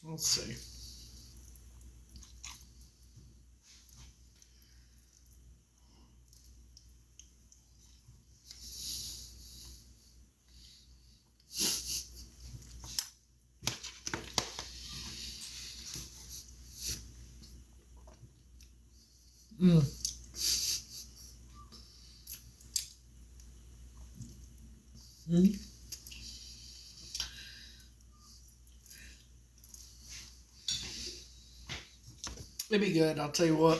Let's see. It'd be good, I'll tell you what.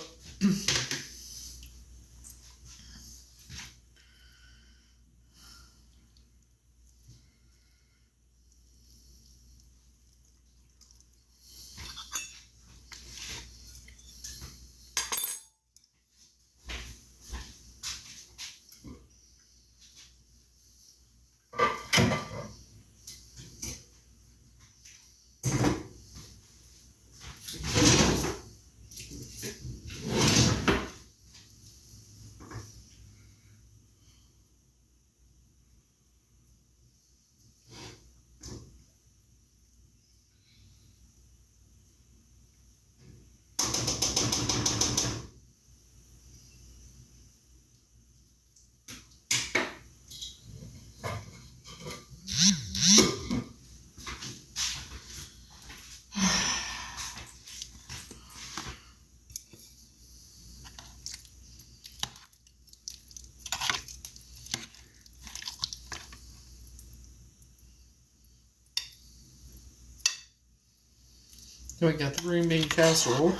Then we got the green bean casserole.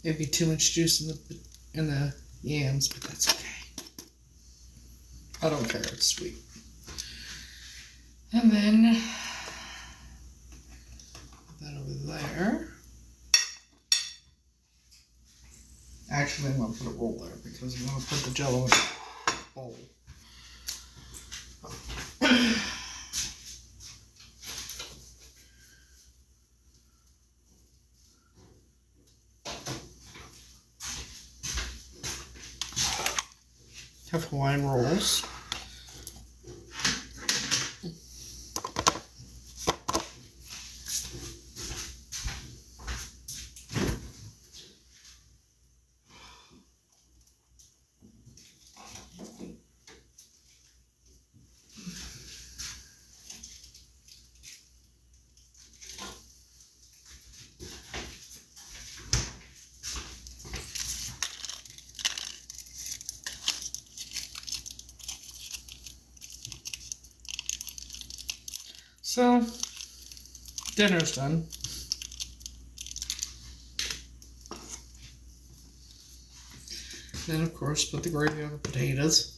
Maybe too much juice in the yams, but that's okay. I don't care. It's sweet. And then put that over there. Actually, I'm gonna put a roll there because I'm gonna put the Jello in a bowl. Have Hawaiian rolls. So, dinner's done. Then, of course, put the gravy on the potatoes.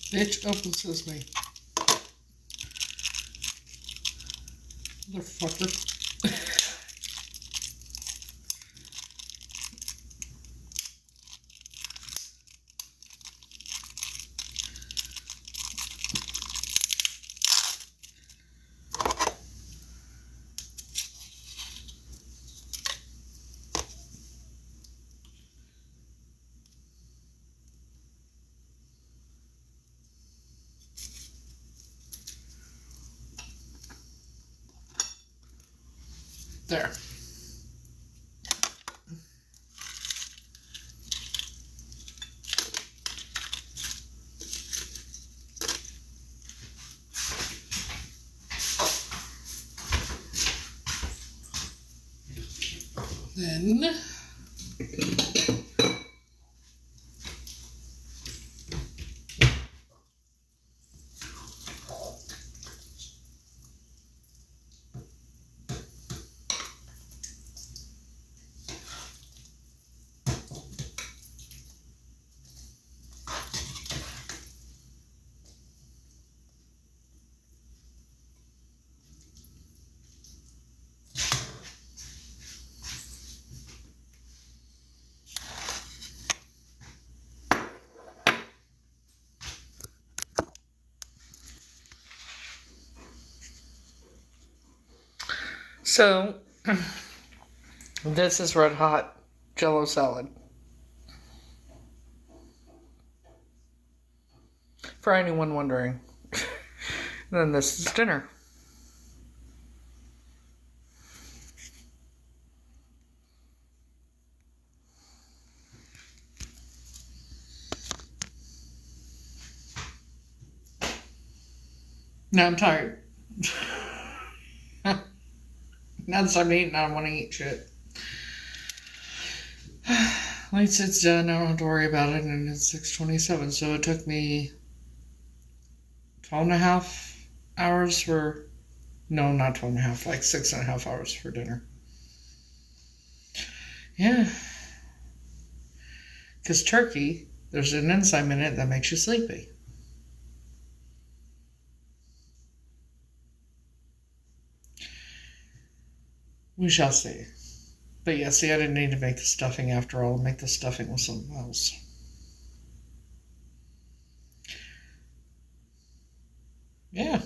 Bitch, open sesame. Motherfucker. There. Then so This is red hot Jello salad. For anyone wondering. Then this is dinner. Now I'm tired. Now that I'm eating, I don't want to eat shit. Once it's done, I don't have to worry about it, and it's 6:27, so it took me 12 and a half hours for... No, not 12 and a half, like 6.5 hours for dinner. Yeah. Because turkey, there's an enzyme in it that makes you sleepy. We shall see. But yeah, see, I didn't need to make the stuffing after all. I'll make the stuffing with something else. Yeah.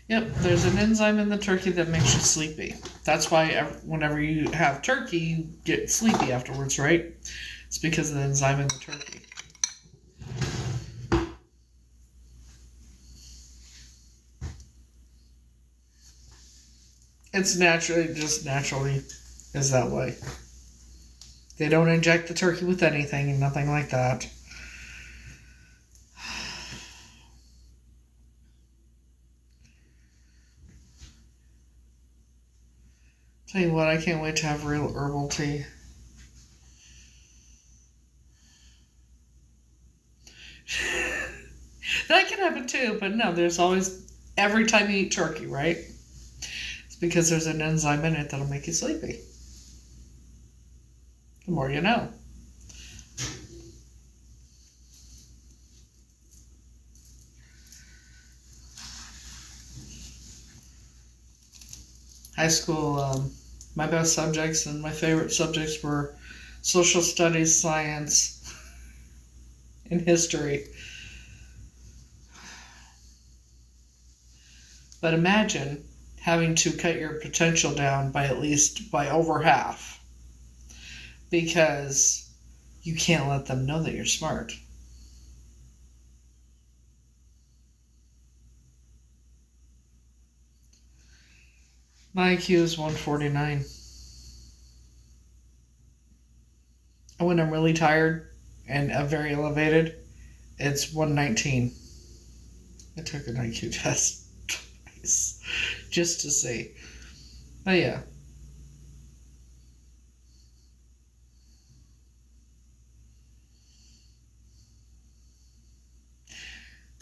Yep, there's an enzyme in the turkey that makes you sleepy. That's why whenever you have turkey, you get sleepy afterwards, right? It's because of the enzyme in the turkey. It's naturally is that way. They don't inject the turkey with anything and nothing like that. Tell you what, I can't wait to have real herbal tea. That can happen too, but no, there's always, every time you eat turkey, right? It's because there's an enzyme in it that'll make you sleepy. The more you know. High school, my best subjects and my favorite subjects were social studies, science, and history. But imagine having to cut your potential down by over half because you can't let them know that you're smart. My IQ is 149. And when I'm really tired and very elevated, it's 119. I took an IQ test twice just to see. But yeah.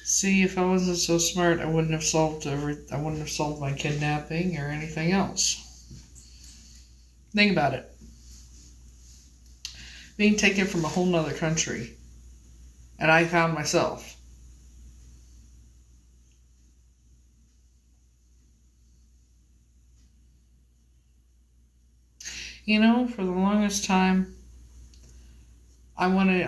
See, if I wasn't so smart, I wouldn't have solved my kidnapping or anything else. Think about it. Being taken from a whole nother country, and I found myself. You know, for the longest time, I wanted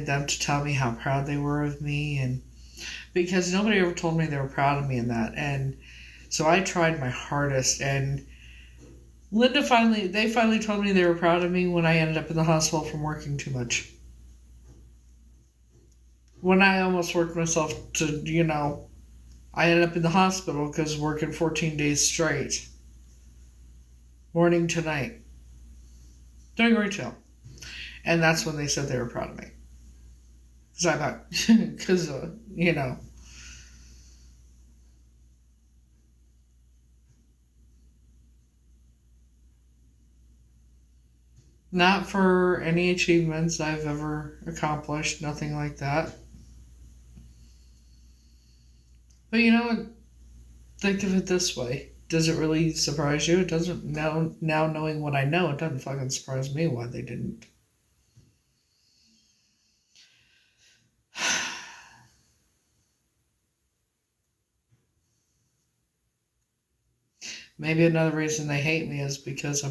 them to tell me how proud they were of me, and because nobody ever told me they were proud of me in that, and so I tried my hardest, and they finally told me they were proud of me when I ended up in the hospital from working too much. When I almost worked myself to, I ended up in the hospital because working 14 days straight, morning to night, doing retail. And that's when they said they were proud of me. Because I thought, Not for any achievements I've ever accomplished, nothing like that. But think of it this way. Does it really surprise you? It doesn't. Now knowing what I know, it doesn't fucking surprise me why they didn't. Maybe another reason they hate me is because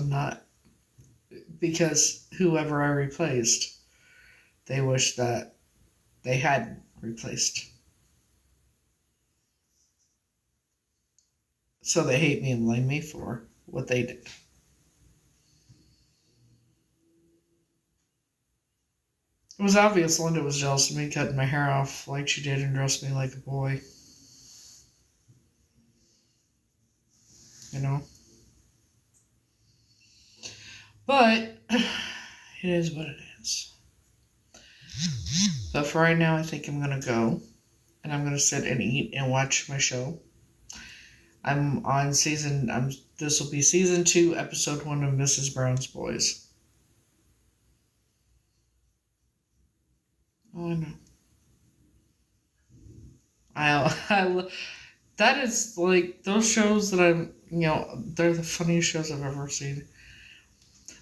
because whoever I replaced, they wish that they hadn't replaced. So they hate me and blame me for what they did. It was obvious Linda was jealous of me cutting my hair off like she did and dressed me like a boy. You know? But it is what it is. But for right now, I think I'm going to go. And I'm going to sit and eat and watch my show. I'm on this will be season 2, episode 1 of Mrs. Brown's Boys. Oh, I know. That is like those shows that they're the funniest shows I've ever seen.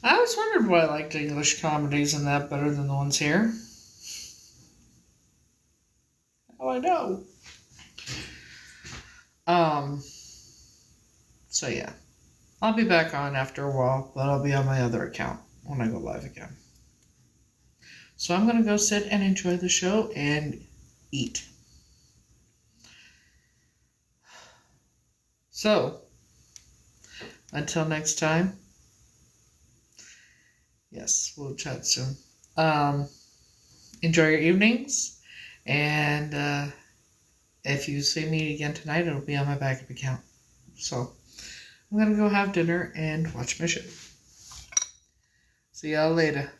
I always wondered why I liked English comedies and that better than the ones here. Oh, I know. So yeah. I'll be back on after a while, but I'll be on my other account when I go live again. So I'm gonna go sit and enjoy the show and eat. So, until next time, yes, we'll chat soon. Enjoy your evenings, and if you see me again tonight, it'll be on my backup account. So, I'm gonna go have dinner and watch my show. See y'all later.